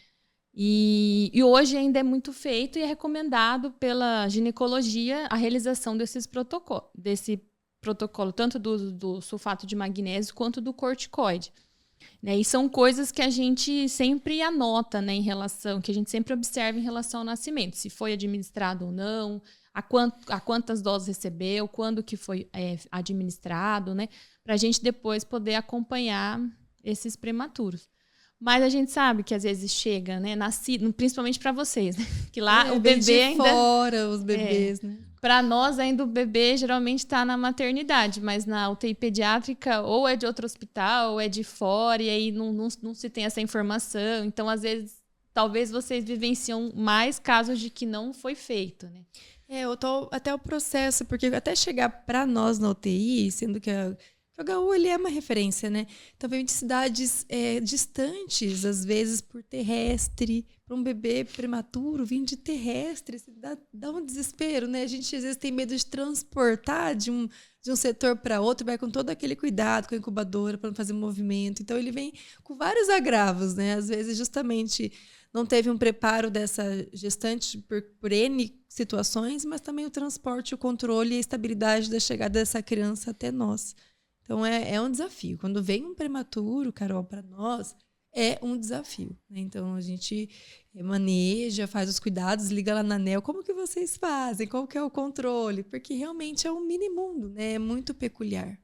E hoje ainda é muito feito e é recomendado pela ginecologia a realização desse protocolo, tanto do sulfato de magnésio quanto do corticoide. Né? E são coisas que a gente sempre anota, né, que a gente sempre observa em relação ao nascimento. Se foi administrado ou não, a quantas doses recebeu, quando que foi administrado, né? Para a gente depois poder acompanhar esses prematuros. Mas a gente sabe que às vezes chega, né, nascido, principalmente para vocês, né? Que lá o bebê ainda fora os bebês, né? Para nós ainda o bebê geralmente está na maternidade, mas na UTI pediátrica ou é de outro hospital ou é de fora e aí não se tem essa informação. Então às vezes talvez vocês vivenciam mais casos de que não foi feito, né? Até o processo, porque até chegar para nós na UTI, sendo que o HU ele é uma referência, né? Então vem de cidades distantes, às vezes por terrestre, para um bebê prematuro, vir de terrestre, dá um desespero, né? A gente às vezes tem medo de transportar de um setor para outro, vai com todo aquele cuidado com a incubadora para não fazer movimento. Então ele vem com vários agravos, né? Às vezes justamente não teve um preparo dessa gestante por N situações, mas também o transporte, o controle e a estabilidade da chegada dessa criança até nós. Então, é um desafio. Quando vem um prematuro, Carol, para nós, é um desafio. Né? Então, a gente maneja, faz os cuidados, liga lá na ANEEL. Como que vocês fazem? Qual que é o controle? Porque realmente é um mini-mundo, né? É muito peculiar.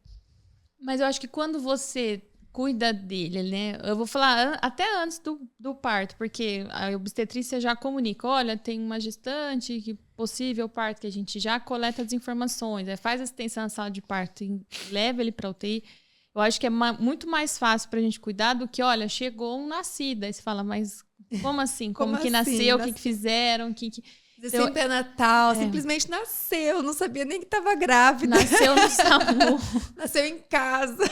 Mas eu acho que quando você cuida dele, né? Eu vou falar até antes do parto, porque a obstetrícia já comunica, olha, tem uma gestante, que possível parto, que a gente já coleta as informações, faz assistência na sala de parto e leva ele para UTI. Eu acho que é muito mais fácil para a gente cuidar do que, olha, chegou um nascido. Aí você fala, mas como assim? Como que nasceu? O que fizeram? Sempre é Natal, simplesmente nasceu, não sabia nem que estava grávida. Nasceu no SAMU. Nasceu em casa.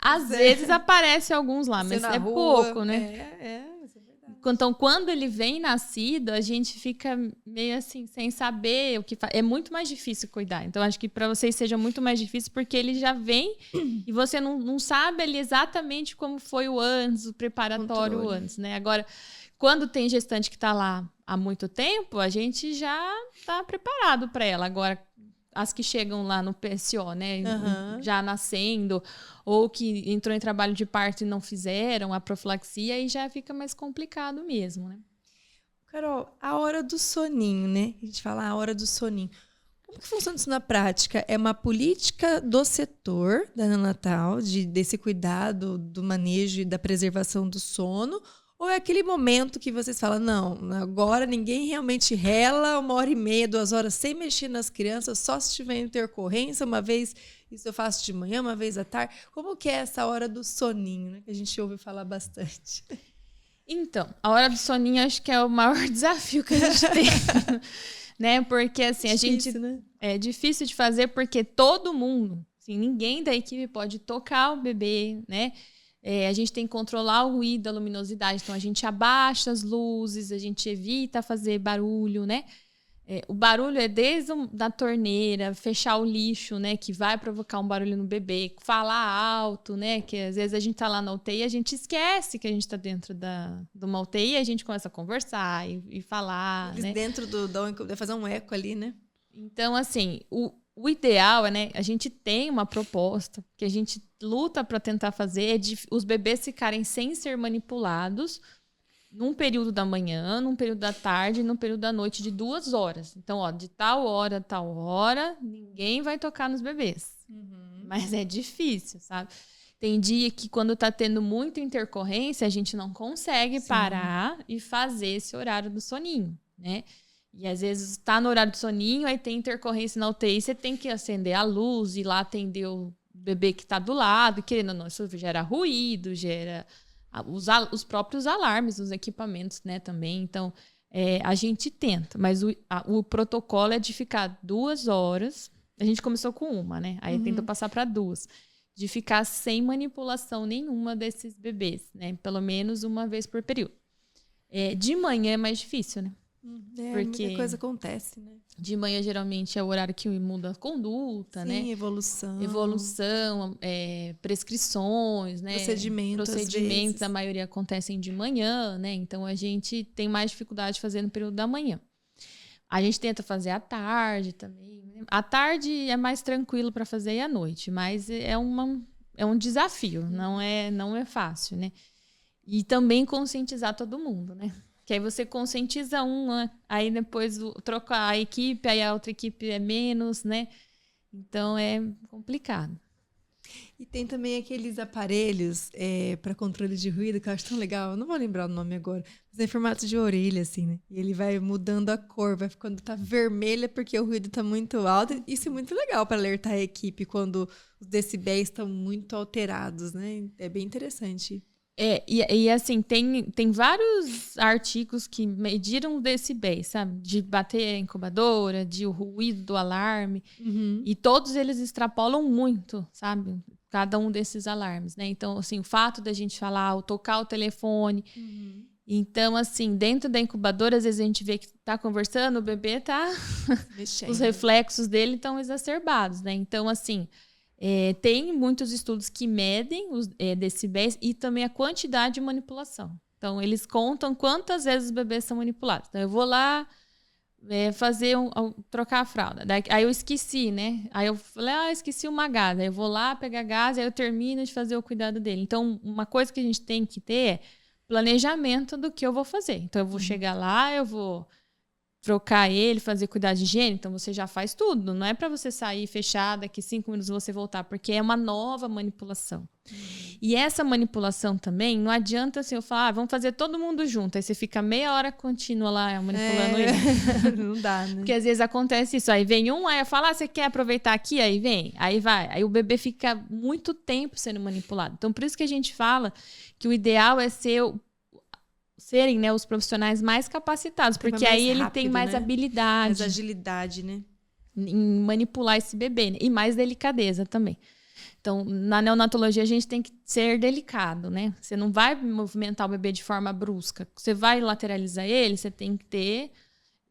Às vezes aparece alguns lá, mas é pouco, né? Isso é verdade. Então, quando ele vem nascido, a gente fica meio assim, sem saber o que faz. É muito mais difícil cuidar. Então, acho que para vocês seja muito mais difícil, porque ele já vem e você não sabe ali exatamente como foi o antes, o preparatório antes, né? Agora, quando tem gestante que está lá há muito tempo, a gente já está preparado para ela. Agora, as que chegam lá no PSO, né, já nascendo, ou que entrou em trabalho de parto e não fizeram a profilaxia, aí já fica mais complicado mesmo, né? Carol, a hora do soninho, né? A gente fala a hora do soninho. Como que funciona isso na prática? É uma política do setor da neonatal, desse cuidado, do manejo e da preservação do sono, ou é aquele momento que vocês falam, não, agora ninguém realmente rela 1h30, 2 horas sem mexer nas crianças, só se tiver intercorrência, uma vez isso eu faço de manhã, uma vez à tarde. Como que é essa hora do soninho, né? Que a gente ouve falar bastante. Então, a hora do soninho acho que é o maior desafio que a gente tem. Né? Porque assim, difícil, né? É difícil de fazer porque todo mundo, assim, ninguém da equipe pode tocar o bebê, né? A gente tem que controlar o ruído, a luminosidade. Então, a gente abaixa as luzes, a gente evita fazer barulho, né? O barulho é desde da torneira, fechar o lixo, né? Que vai provocar um barulho no bebê. Falar alto, né? Que às vezes a gente tá lá na UTI e a gente esquece que a gente tá dentro de uma UTI e a gente começa a conversar e falar, eles, né? Dentro de fazer um eco ali, né? Então, assim, o ideal é, né? A gente tem uma proposta que a gente luta para tentar fazer, os bebês ficarem sem ser manipulados num período da manhã, num período da tarde e num período da noite de 2 horas. Então, ó, de tal hora a tal hora, ninguém vai tocar nos bebês. Mas é difícil, sabe? Tem dia que quando tá tendo muita intercorrência, a gente não consegue parar e fazer esse horário do soninho, né? E às vezes tá no horário do soninho, aí tem intercorrência na UTI, você tem que acender a luz e lá atender o bebê que tá do lado, querendo ou não, isso gera ruído, gera os próprios alarmes nos equipamentos, né, também. Então, a gente tenta, mas o protocolo é de ficar 2 horas, a gente começou com 1, né, aí tentou passar para 2, de ficar sem manipulação nenhuma desses bebês, né, pelo menos uma vez por período. De manhã é mais difícil, né? Porque muita coisa acontece, né? De manhã, geralmente, é o horário que muda a conduta, Sim, né? evolução, prescrições, né? Procedimentos, a maioria acontecem de manhã, né? Então, a gente tem mais dificuldade de fazer no período da manhã. A gente tenta fazer à tarde também, né? À tarde é mais tranquilo para fazer e à noite, mas é um desafio, não é fácil, né? E também conscientizar todo mundo, né? Que aí você conscientiza uma, aí depois troca a equipe, aí a outra equipe é menos, né? Então é complicado. E tem também aqueles aparelhos para controle de ruído, que eu acho tão legal. Eu não vou lembrar o nome agora. Mas é em formato de orelha, assim, né? E ele vai mudando a cor, vai ficando tá vermelha porque o ruído tá muito alto. Isso é muito legal para alertar a equipe quando os decibéis estão muito alterados, né? É bem interessante. E assim, tem vários artigos que mediram decibéis, sabe? De bater a incubadora, de o ruído do alarme. Uhum. E todos eles extrapolam muito, sabe? Cada um desses alarmes, né? Então, assim, o fato da gente falar, tocar o telefone. Uhum. Então, assim, dentro da incubadora, às vezes a gente vê que tá conversando, o bebê tá... Os reflexos dele estão exacerbados, né? Então, assim... tem muitos estudos que medem os decibéis e também a quantidade de manipulação. Então, eles contam quantas vezes os bebês são manipulados. Então, eu vou lá trocar a fralda. Aí eu esqueci, né? Aí eu falei, esqueci uma gás. Aí eu vou lá pegar gás, aí eu termino de fazer o cuidado dele. Então, uma coisa que a gente tem que ter é planejamento do que eu vou fazer. Então, eu vou chegar lá, eu vou... trocar ele, fazer cuidado de higiene, então você já faz tudo. Não é para você sair fechada, daqui 5 minutos você voltar, porque é uma nova manipulação. E essa manipulação também, não adianta assim, eu falar, vamos fazer todo mundo junto. Aí você fica meia hora contínua lá manipulando ele. Não dá, né? Porque às vezes acontece isso. Aí vem aí eu falo, você quer aproveitar aqui? Aí vem, aí vai. Aí o bebê fica muito tempo sendo manipulado. Então, por isso que a gente fala que o ideal é serem, né, os profissionais mais capacitados, porque aí ele tem mais habilidade. Mais agilidade, né? Em manipular esse bebê, né? E mais delicadeza também. Então, na neonatologia, a gente tem que ser delicado, né? Você não vai movimentar o bebê de forma brusca. Você vai lateralizar ele, você tem que ter...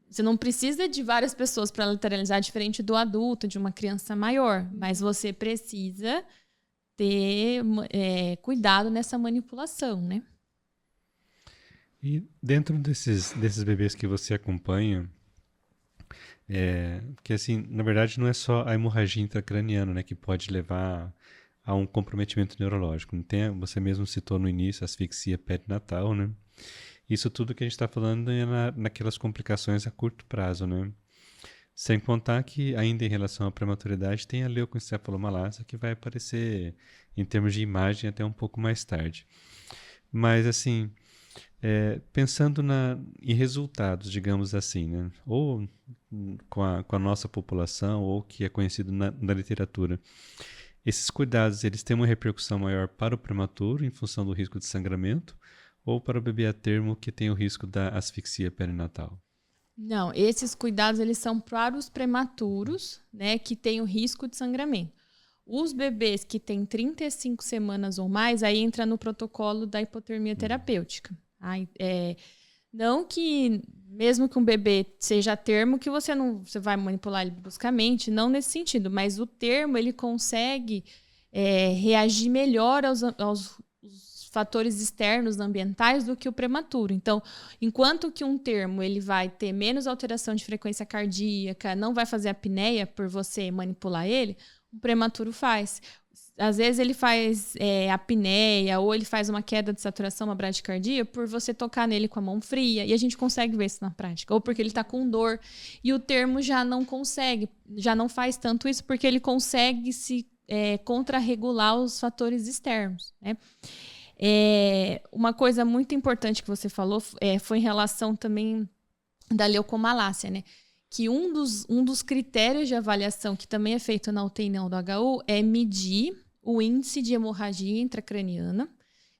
Você não precisa de várias pessoas para lateralizar, diferente do adulto, de uma criança maior. Mas você precisa ter cuidado nessa manipulação, né? E dentro desses bebês que você acompanha, que assim, na verdade não é só a hemorragia intracraniana, né, que pode levar a um comprometimento neurológico. Você mesmo citou no início a asfixia perinatal, né? Isso tudo que a gente está falando é naquelas complicações a curto prazo, né? Sem contar que ainda em relação à prematuridade tem a leucoencefalomalácia que vai aparecer em termos de imagem até um pouco mais tarde. Mas assim... pensando em resultados, digamos assim, né? Ou com a nossa população, ou que é conhecido na literatura, esses cuidados eles têm uma repercussão maior para o prematuro em função do risco de sangramento ou para o bebê a termo que tem o risco da asfixia perinatal? Não, esses cuidados eles são para os prematuros, né, que têm o risco de sangramento. Os bebês que têm 35 semanas ou mais, aí entra no protocolo da hipotermia terapêutica. Não que, mesmo que um bebê seja a termo, que você vai manipular ele bruscamente, não nesse sentido, mas o termo ele consegue reagir melhor aos fatores externos ambientais do que o prematuro. Então, enquanto que um termo ele vai ter menos alteração de frequência cardíaca, não vai fazer apneia por você manipular ele, o prematuro faz. Às vezes ele faz apneia ou ele faz uma queda de saturação, uma bradicardia, por você tocar nele com a mão fria. E a gente consegue ver isso na prática. Ou porque ele está com dor. E o termo já não consegue, já não faz tanto isso, porque ele consegue se contrarregular os fatores externos, né? Uma coisa muito importante que você falou foi em relação também da leucomalácia, né? Que um dos critérios de avaliação que também é feito na UTI não do HU é medir o índice de hemorragia intracraniana,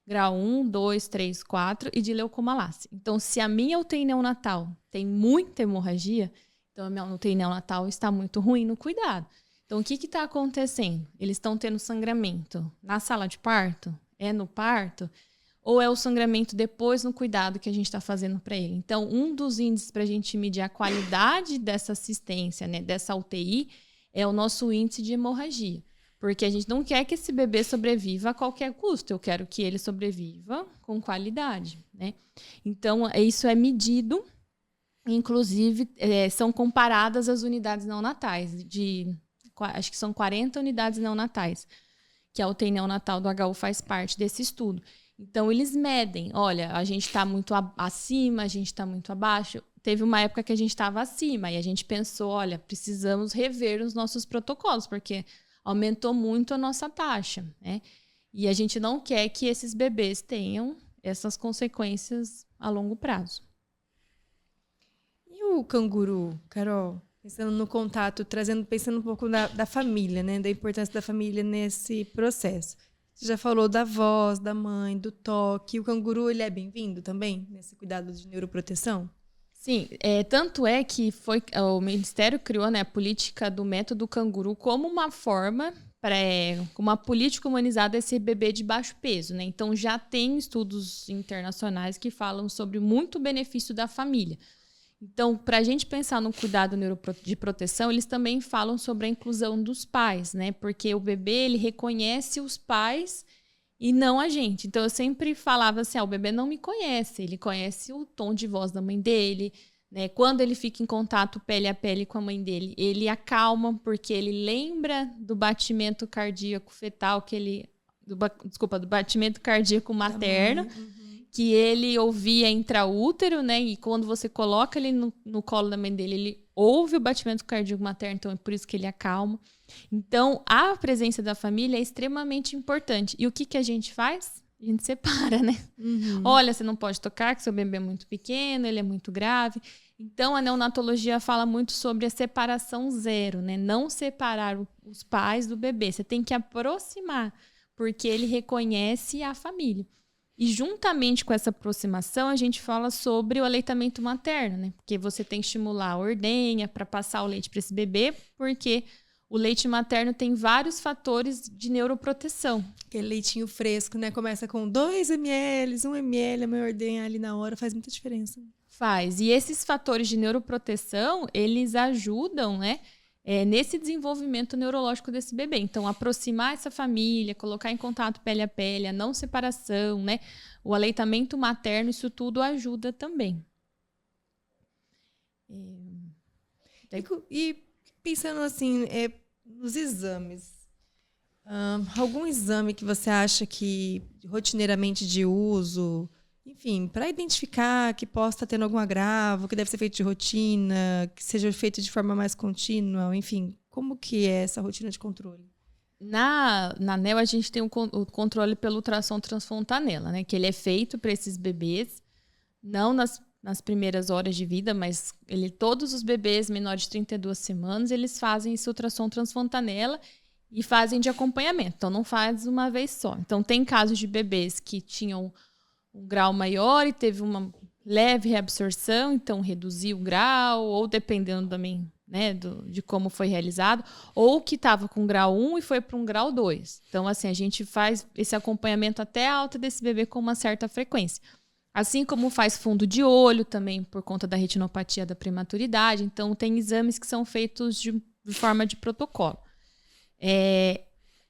grau 1, 2, 3, 4 e de leucomalácia. Então, se a minha UTI neonatal tem muita hemorragia, então a minha UTI neonatal está muito ruim no cuidado. Então, o que está acontecendo? Eles estão tendo sangramento na sala de parto? É no parto? ou é o sangramento depois no cuidado que a gente está fazendo para ele. Então, um dos índices para a gente medir a qualidade dessa assistência, né, dessa UTI, é o nosso índice de hemorragia. Porque a gente não quer que esse bebê sobreviva a qualquer custo. Eu quero que ele sobreviva com qualidade, né? Então, isso é medido. Inclusive, são comparadas as unidades neonatais. Acho que são 40 unidades neonatais, que a UTI neonatal do HU faz parte desse estudo. Então, eles medem. Olha, a gente está muito acima, a gente está muito abaixo. Teve uma época que a gente estava acima e a gente pensou, olha, precisamos rever os nossos protocolos, porque aumentou muito a nossa taxa, né? E a gente não quer que esses bebês tenham essas consequências a longo prazo. E o canguru, Carol? Pensando no contato, pensando um pouco da família, né? Da importância da família nesse processo. Você já falou da voz, da mãe, do toque. O canguru, ele é bem-vindo também nesse cuidado de neuroproteção? Sim, tanto é que o Ministério criou, né, a política do método canguru como uma forma, uma política humanizada esse bebê de baixo peso, né? Então já tem estudos internacionais que falam sobre muito benefício da família. Então, para a gente pensar no cuidado de proteção, eles também falam sobre a inclusão dos pais, né? Porque o bebê, ele reconhece os pais e não a gente. Então, eu sempre falava assim, o bebê não me conhece, ele conhece o tom de voz da mãe dele, né? Quando ele fica em contato pele a pele com a mãe dele, ele acalma, porque ele lembra do batimento cardíaco fetal, do batimento cardíaco materno, que ele ouvia intraútero, né? E quando você coloca ele no colo da mãe dele, ele ouve o batimento cardíaco materno, então é por isso que ele acalma. Então, a presença da família é extremamente importante. E o que a gente faz? A gente separa, né? Olha, você não pode tocar, que seu bebê é muito pequeno, ele é muito grave. Então, a neonatologia fala muito sobre a separação zero, né? Não separar os pais do bebê. Você tem que aproximar, porque ele reconhece a família. E juntamente com essa aproximação, a gente fala sobre o aleitamento materno, né? Porque você tem que estimular a ordenha para passar o leite para esse bebê, porque o leite materno tem vários fatores de neuroproteção. Aquele leitinho fresco, né? Começa com 2 ml, 1 ml, a minha ordenha ali na hora, faz muita diferença. Faz. E esses fatores de neuroproteção, eles ajudam, né? Nesse desenvolvimento neurológico desse bebê. Então, aproximar essa família, colocar em contato pele a pele, a não separação, né? O aleitamento materno, isso tudo ajuda também. E pensando assim, nos exames, algum exame que você acha que rotineiramente de uso, enfim, para identificar que possa estar tendo algum agravo, que deve ser feito de rotina, que seja feito de forma mais contínua, enfim, como que é essa rotina de controle? Na NEL, a gente tem o controle pelo ultrassom transfontanela, né? Que ele é feito para esses bebês, não nas primeiras horas de vida, mas todos os bebês menores de 32 semanas, eles fazem esse ultrassom transfontanela e fazem de acompanhamento. Então, não faz uma vez só. Então, tem casos de bebês que tinham um grau maior e teve uma leve reabsorção, então reduziu o grau, ou dependendo também, né, de como foi realizado, ou que estava com grau 1 e foi para um grau 2. Então, assim, a gente faz esse acompanhamento até a alta desse bebê com uma certa frequência. Assim como faz fundo de olho também por conta da retinopatia da prematuridade. Então, tem exames que são feitos de forma de protocolo.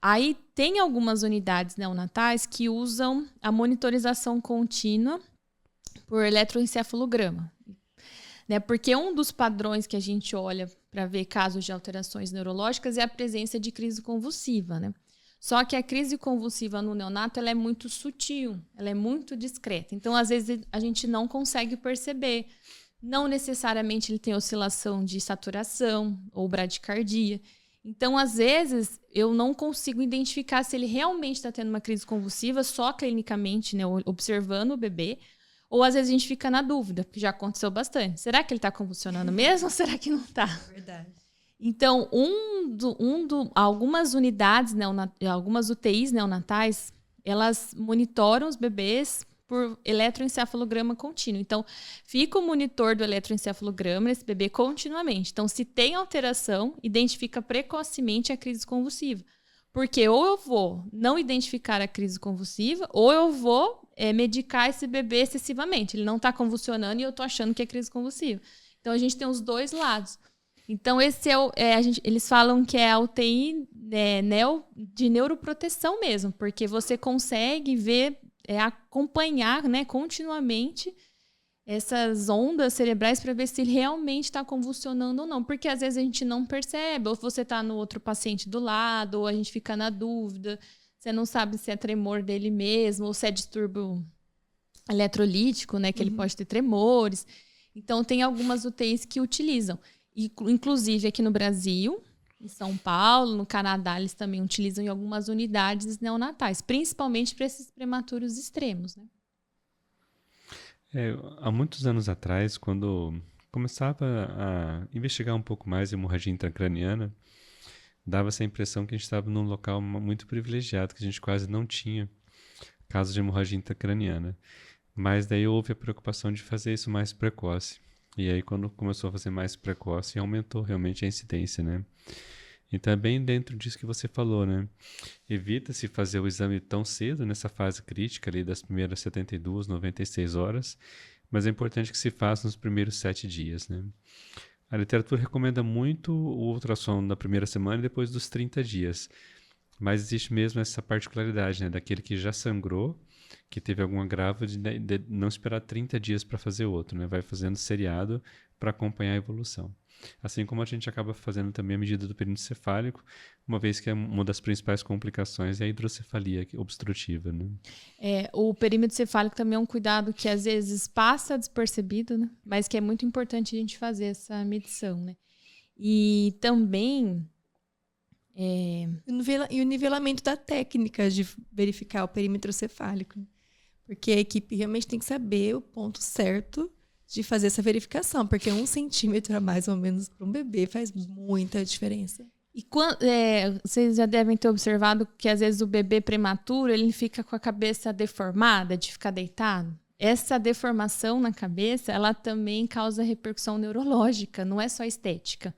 Aí tem algumas unidades neonatais que usam a monitorização contínua por eletroencefalograma, né? Porque um dos padrões que a gente olha para ver casos de alterações neurológicas é a presença de crise convulsiva, né? Só que a crise convulsiva no neonato ela é muito sutil, ela é muito discreta. Então, às vezes, a gente não consegue perceber. Não necessariamente ele tem oscilação de saturação ou bradicardia. Então, às vezes, eu não consigo identificar se ele realmente está tendo uma crise convulsiva só clinicamente, né, observando o bebê, ou às vezes a gente fica na dúvida, porque já aconteceu bastante. Será que ele está convulsionando mesmo ou será que não está? Verdade. Então, algumas unidades, algumas UTIs neonatais, elas monitoram os bebês por eletroencefalograma contínuo. Então, fica o monitor do eletroencefalograma nesse bebê continuamente. Então, se tem alteração, identifica precocemente a crise convulsiva. Porque ou eu vou não identificar a crise convulsiva, ou eu vou medicar esse bebê excessivamente. Ele não está convulsionando e eu estou achando que é crise convulsiva. Então, a gente tem os dois lados. Então, esse eles falam que é a UTI de neuroproteção mesmo, porque você consegue ver, acompanhar, né, continuamente essas ondas cerebrais para ver se ele realmente está convulsionando ou não. Porque às vezes a gente não percebe, ou você está no outro paciente do lado, ou a gente fica na dúvida, você não sabe se é tremor dele mesmo, ou se é distúrbio eletrolítico, né, que ele pode ter tremores. Então, tem algumas UTIs que utilizam. Inclusive aqui no Brasil, em São Paulo, no Canadá, eles também utilizam em algumas unidades neonatais, principalmente para esses prematuros extremos, né? Há muitos anos atrás, quando começava a investigar um pouco mais a hemorragia intracraniana, dava essa impressão que a gente estava num local muito privilegiado, que a gente quase não tinha casos de hemorragia intracraniana. Mas daí houve a preocupação de fazer isso mais precoce. E aí, quando começou a fazer mais precoce, aumentou realmente a incidência, né? Então, é bem dentro disso que você falou, né? Evita-se fazer o exame tão cedo, nessa fase crítica ali das primeiras 72, 96 horas, mas é importante que se faça nos primeiros 7 dias, né? A literatura recomenda muito o ultrassom na primeira semana e depois dos 30 dias. Mas existe mesmo essa particularidade, né? Daquele que já sangrou, que teve algum agravo, de não esperar 30 dias para fazer outro, né? Vai fazendo seriado para acompanhar a evolução. Assim como a gente acaba fazendo também a medida do perímetro cefálico, uma vez que uma das principais complicações é a hidrocefalia obstrutiva, né? O perímetro cefálico também é um cuidado que às vezes passa despercebido, né? Mas que é muito importante a gente fazer essa medição, né? E também... E o nivelamento da técnica de verificar o perímetro cefálico. Porque a equipe realmente tem que saber o ponto certo de fazer essa verificação. Porque 1 centímetro a mais ou menos para um bebê faz muita diferença. E vocês já devem ter observado que às vezes o bebê prematuro ele fica com a cabeça deformada, de ficar deitado. Essa deformação na cabeça, ela também causa repercussão neurológica, não é só estética.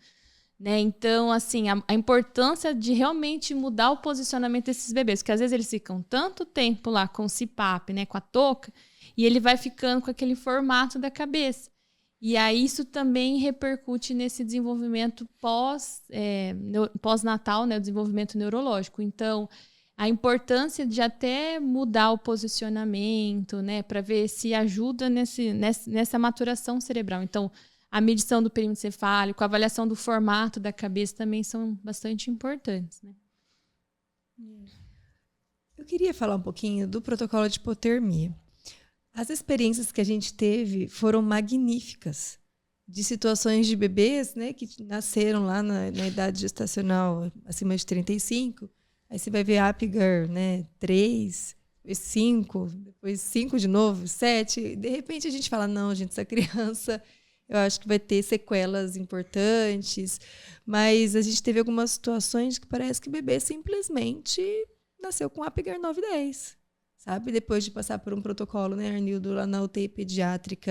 Né? Então, assim, a importância de realmente mudar o posicionamento desses bebês, porque às vezes eles ficam tanto tempo lá com o CPAP, né, com a touca, e ele vai ficando com aquele formato da cabeça. E aí isso também repercute nesse desenvolvimento pós-natal, né, o desenvolvimento neurológico. Então, a importância de até mudar o posicionamento, né, para ver se ajuda nessa maturação cerebral. Então, a medição do perímetro cefálico, a avaliação do formato da cabeça também são bastante importantes, né? Eu queria falar um pouquinho do protocolo de hipotermia. As experiências que a gente teve foram magníficas, de situações de bebês, né, que nasceram lá na idade gestacional acima de 35. Aí você vai ver Apgar, né, 3, 5, depois 5 de novo, 7. De repente a gente fala, não, gente, essa criança... Eu acho que vai ter sequelas importantes, mas a gente teve algumas situações que parece que o bebê simplesmente nasceu com Apgar 910, sabe? Depois de passar por um protocolo, né, Arnildo, lá na UTI pediátrica,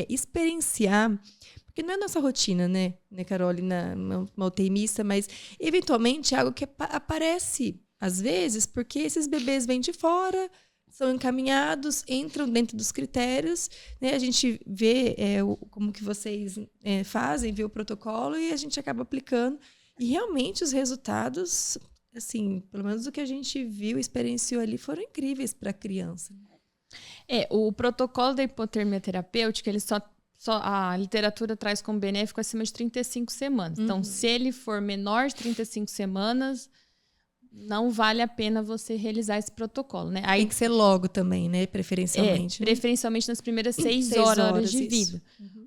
experienciar, porque não é nossa rotina, né, Carolina, uma UTI mista, mas eventualmente é algo que aparece às vezes, porque esses bebês vêm de fora, são encaminhados, entram dentro dos critérios, né? A gente vê como que vocês fazem, vê o protocolo e a gente acaba aplicando. E realmente os resultados, assim, pelo menos o que a gente viu, experienciou ali, foram incríveis para a criança. O protocolo da hipotermia terapêutica, ele a literatura traz como benéfico acima de 35 semanas. Então, se ele for menor de 35 semanas... não vale a pena você realizar esse protocolo, né? Aí, tem que ser logo também, né? Preferencialmente. Preferencialmente nas primeiras 6 horas de vida.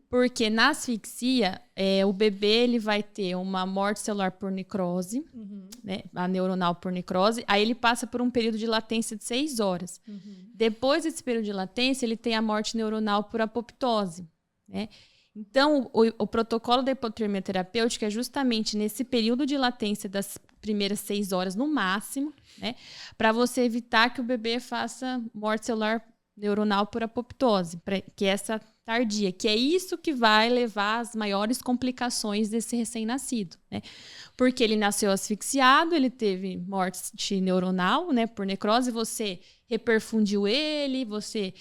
Porque na asfixia, o bebê ele vai ter uma morte celular por necrose, né? A neuronal por necrose. Aí ele passa por um período de latência de 6 horas. Depois desse período de latência, ele tem a morte neuronal por apoptose, né? Então, o protocolo da hipotermia terapêutica é justamente nesse período de latência das primeiras 6 horas no máximo, né? Para você evitar que o bebê faça morte celular neuronal por apoptose, que é essa tardia, que é isso que vai levar às maiores complicações desse recém-nascido, né? Porque ele nasceu asfixiado, ele teve morte neuronal, né, por necrose, você reperfundiu ele, você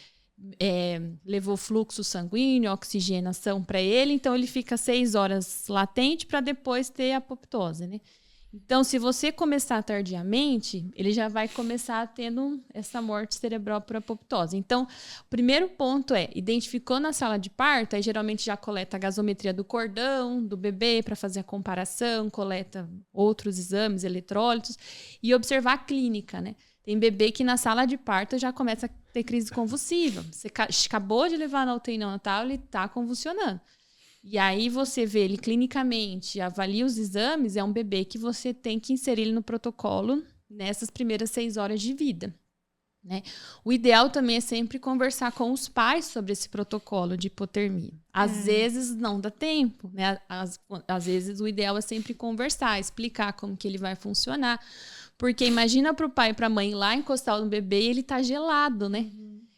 levou fluxo sanguíneo, oxigenação para ele, então ele fica 6 horas latente para depois ter apoptose, né? Então, se você começar tardiamente, ele já vai começar tendo essa morte cerebral por apoptose. Então, o primeiro ponto identificou na sala de parto, aí geralmente já coleta a gasometria do cordão, do bebê, para fazer a comparação, coleta outros exames, eletrólitos, e observar a clínica, né? Tem bebê que na sala de parto já começa a ter crise convulsiva. Você acabou de levar na UTI neonatal, ele está convulsionando. E aí você vê ele clinicamente, avalia os exames, é um bebê que você tem que inserir ele no protocolo nessas primeiras 6 horas de vida, né? O ideal também é sempre conversar com os pais sobre esse protocolo de hipotermia. Às vezes não dá tempo, né? Às vezes o ideal é sempre conversar, explicar como que ele vai funcionar. Porque imagina para o pai e para a mãe lá encostar no bebê e ele tá gelado, né?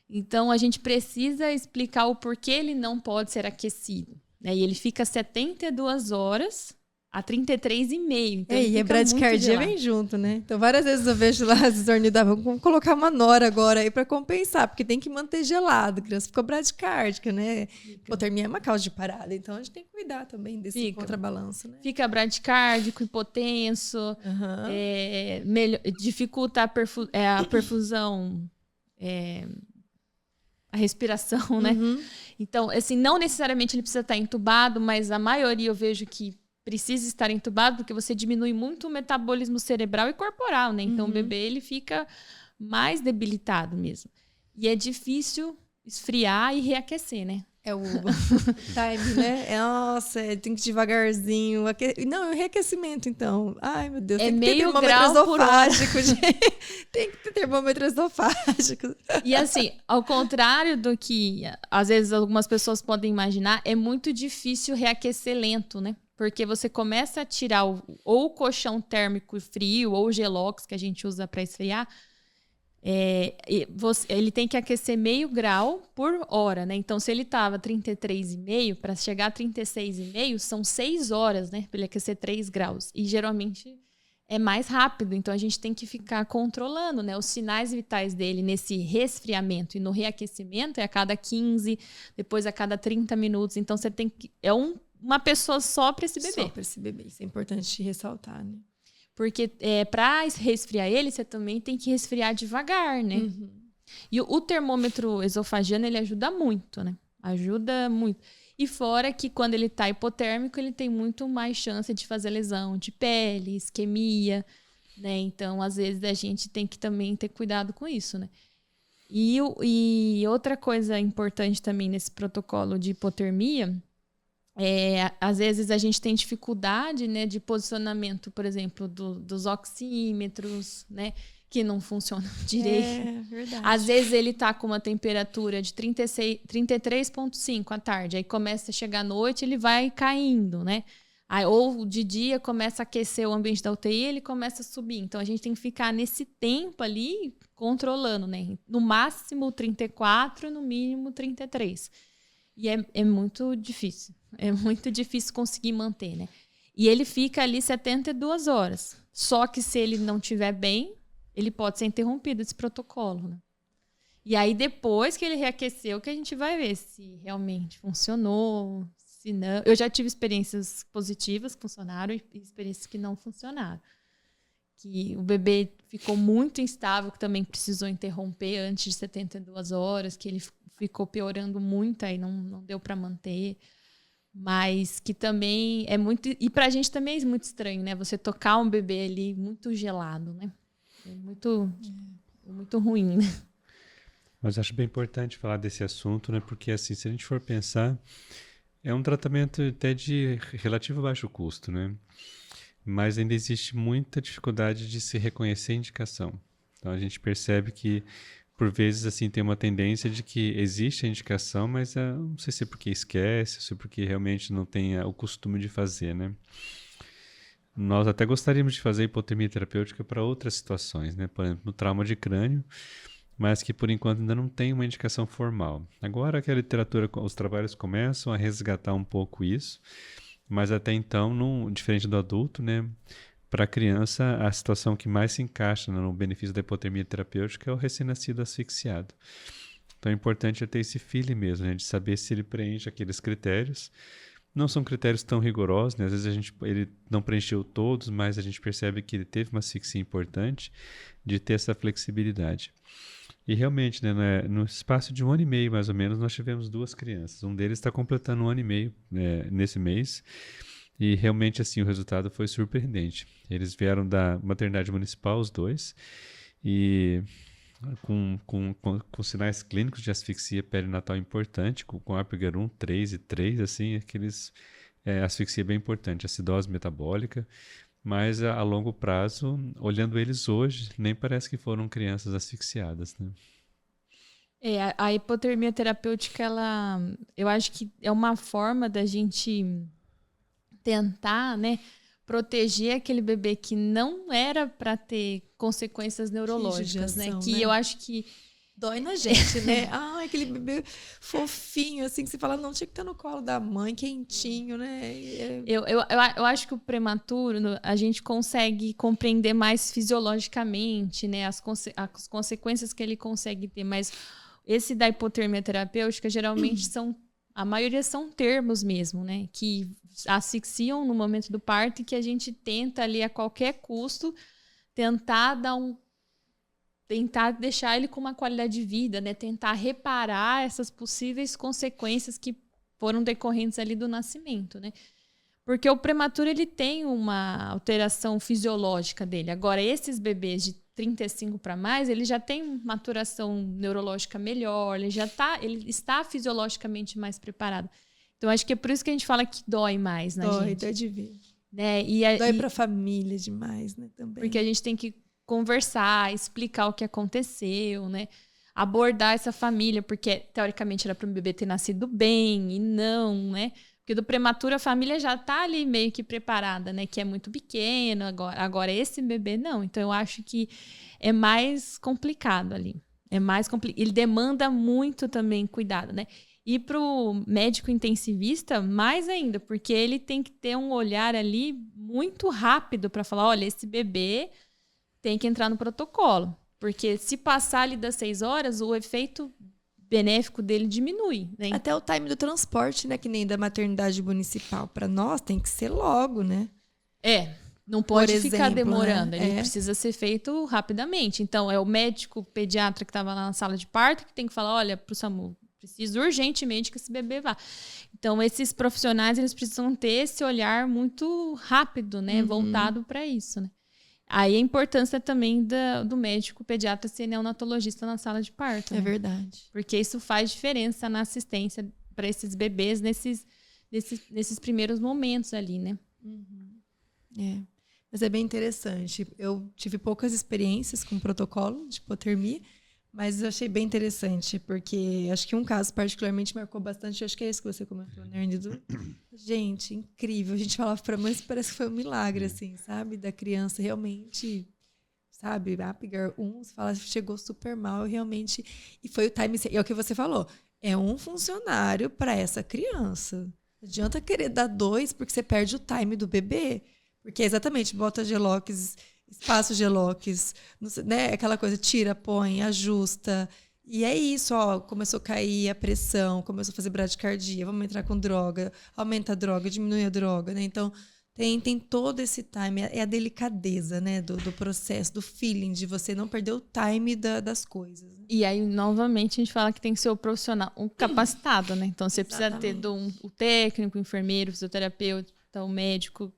Então a gente precisa explicar o porquê ele não pode ser aquecido. E ele fica 72 horas a 33,5. Então e a bradicardia vem junto, né? Então, várias vezes eu vejo lá as ornidavam, vamos colocar uma nora agora aí para compensar, porque tem que manter gelado. A criança ficou bradicárdica, né? Hipotermia é uma causa de parada, então a gente tem que cuidar também desse contrabalanço, né? Fica bradicárdico, hipotenso, dificulta a perfusão, a respiração, né? Então, assim, não necessariamente ele precisa estar entubado, mas a maioria eu vejo que precisa estar entubado porque você diminui muito o metabolismo cerebral e corporal, né? Então, o bebê, ele fica mais debilitado mesmo. E é difícil esfriar e reaquecer, né? É o time, né? Nossa, tem que ir devagarzinho. Não, é o reaquecimento, então. Ai, meu Deus. Tem que ter termômetro esofágico, gente. Tem que ter termômetro esofágico. E assim, ao contrário do que às vezes algumas pessoas podem imaginar, é muito difícil reaquecer lento, né? Porque você começa a tirar ou o colchão térmico frio ou o gelox que a gente usa para esfriar. Ele tem que aquecer meio grau por hora, né? Então, se ele estava 33,5, para chegar a 36,5, são 6 horas, né? Para ele aquecer 3 graus. E geralmente é mais rápido, então a gente tem que ficar controlando, né? Os sinais vitais dele nesse resfriamento e no reaquecimento é a cada 15, depois a cada 30 minutos. Então, você tem que... uma pessoa só para esse bebê. Só para esse bebê. Isso é importante ressaltar, né? Porque para resfriar ele, você também tem que resfriar devagar, né? E o termômetro esofagiano, ele ajuda muito, né? Ajuda muito. E fora que quando ele tá hipotérmico, ele tem muito mais chance de fazer lesão de pele, isquemia, né? Então, às vezes, a gente tem que também ter cuidado com isso, né? E outra coisa importante também nesse protocolo de hipotermia... às vezes a gente tem dificuldade, né, de posicionamento, por exemplo, dos oxímetros, né, que não funcionam direito. Verdade. Às vezes ele tá com uma temperatura de 33,5 à tarde, aí começa a chegar à noite, ele vai caindo, né? Ou de dia começa a aquecer o ambiente da UTI, ele começa a subir. Então a gente tem que ficar nesse tempo ali controlando, né? No máximo 34, no mínimo 33. E é muito difícil. É muito difícil conseguir manter, né? E ele fica ali 72 horas. Só que se ele não estiver bem, ele pode ser interrompido esse protocolo, né? E aí, depois que ele reaqueceu, que a gente vai ver se realmente funcionou, se não. Eu já tive experiências positivas que funcionaram e experiências que não funcionaram. Que o bebê ficou muito instável, que também precisou interromper antes de 72 horas, que ele ficou piorando muito, aí não deu para manter. Mas que também é muito... E pra gente também é muito estranho, né? Você tocar um bebê ali muito gelado, né? É muito ruim, né? Mas acho bem importante falar desse assunto, né? Porque, assim, se a gente for pensar, é um tratamento até de relativo baixo custo, né? Mas ainda existe muita dificuldade de se reconhecer a indicação. Então, a gente percebe que, por vezes, assim, tem uma tendência de que existe a indicação, mas não sei se é porque esquece, se é porque realmente não tem o costume de fazer, né? Nós até gostaríamos de fazer hipotermia terapêutica para outras situações, né? Por exemplo, no trauma de crânio, mas que por enquanto ainda não tem uma indicação formal. Agora que a literatura, os trabalhos começam a resgatar um pouco isso, mas até então, diferente do adulto, né, para a criança, a situação que mais se encaixa no benefício da hipotermia terapêutica é o recém-nascido asfixiado. Então é importante ter esse feeling mesmo, né, de saber se ele preenche aqueles critérios. Não são critérios tão rigorosos, né? Às vezes ele não preencheu todos, mas a gente percebe que ele teve uma asfixia importante de ter essa flexibilidade. E realmente, né, no espaço de 1 ano e meio, mais ou menos, nós tivemos 2 crianças. Um deles está completando 1 ano e meio nesse mês. E realmente, assim, o resultado foi surpreendente. Eles vieram da maternidade municipal, os 2, e com sinais clínicos de asfixia perinatal importante, com Apgar 1, 3 e 3, assim, asfixia bem importante, acidose metabólica, mas a longo prazo, olhando eles hoje, nem parece que foram crianças asfixiadas, né? A hipotermia terapêutica, eu acho que é uma forma da gente tentar, né, proteger aquele bebê que não era para ter consequências neurológicas, né? Que eu acho que dói na gente, né? Aquele bebê fofinho, assim, que você fala, não, tinha que estar no colo da mãe, quentinho, né? Eu acho que o prematuro, a gente consegue compreender mais fisiologicamente, né? As consequências que ele consegue ter, mas esse da hipotermia terapêutica, geralmente a maioria são termos mesmo, né? Que asfixiam no momento do parto e que a gente tenta ali a qualquer custo tentar deixar ele com uma qualidade de vida, né? Tentar reparar essas possíveis consequências que foram decorrentes ali do nascimento, né? Porque o prematuro, ele tem uma alteração fisiológica dele. Agora, esses bebês de 35 para mais, ele já tem maturação neurológica melhor, ele está fisiologicamente mais preparado. Então, acho que é por isso que a gente fala que dói mais na gente. Dói de ver. Né? Dói para a família demais, né? Também. Porque a gente tem que conversar, explicar o que aconteceu, né? Abordar essa família, porque teoricamente era para o bebê ter nascido bem e não, né? Porque do prematuro a família já está ali meio que preparada, né? Que é muito pequeno agora esse bebê não. Então eu acho que é mais complicado ali. Ele demanda muito também cuidado, né? E para o médico intensivista, mais ainda, porque ele tem que ter um olhar ali muito rápido para falar, olha, esse bebê tem que entrar no protocolo. Porque se passar ali das 6 horas, o efeito benéfico dele diminui, né? Até o time do transporte, né? Que nem da maternidade municipal. Para nós tem que ser logo, né? Não pode ficar demorando. Né? Ele precisa ser feito rapidamente. Então, é o médico pediatra que estava lá na sala de parto que tem que falar, olha, pro SAMU, preciso urgentemente que esse bebê vá. Então, esses profissionais, eles precisam ter esse olhar muito rápido, né? Voltado para isso, né? Aí a importância também do médico pediatra ser neonatologista na sala de parto. É, né? Verdade. Porque isso faz diferença na assistência para esses bebês nesses primeiros momentos ali, né? Mas é bem interessante. Eu tive poucas experiências com protocolo de hipotermia, mas eu achei bem interessante, porque acho que um caso particularmente marcou bastante, acho que é esse que você comentou, né, Ernesto? Gente, incrível. A gente falava para a mãe, parece que foi um milagre, assim, sabe? Da criança realmente, sabe? Apgar 1, você fala, chegou super mal, realmente. E foi o time, é o que você falou, é um funcionário para essa criança. Não adianta querer dar 2, porque você perde o time do bebê. Porque é exatamente, bota Gelox, espaço Gelox, né? Aquela coisa, tira, põe, ajusta. E é isso, ó, começou a cair a pressão, começou a fazer bradicardia, vamos entrar com droga, aumenta a droga, diminui a droga, né? Então, tem todo esse time, é a delicadeza, né, do processo, do feeling, de você não perder o time das coisas. Né? E aí, novamente, a gente fala que tem que ser o profissional, um capacitado, né? Então, você precisa ter o técnico, o enfermeiro, o fisioterapeuta, o médico,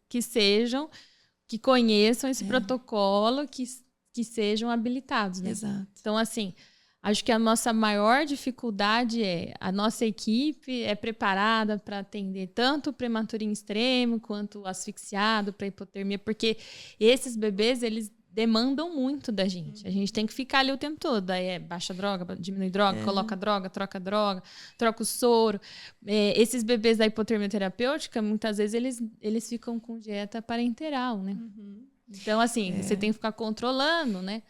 que conheçam esse protocolo, que sejam habilitados, né? Exato. Então, assim, acho que a nossa maior dificuldade a nossa equipe é preparada para atender tanto o prematuro em extremo, quanto o asfixiado para hipotermia, porque esses bebês, eles demandam muito da gente. A gente tem que ficar ali o tempo todo. Aí baixa droga, diminui droga, coloca droga, troca o soro. Esses bebês da hipotermia terapêutica, muitas vezes, eles ficam com dieta parenteral, né? Então, assim, você tem que ficar controlando, né?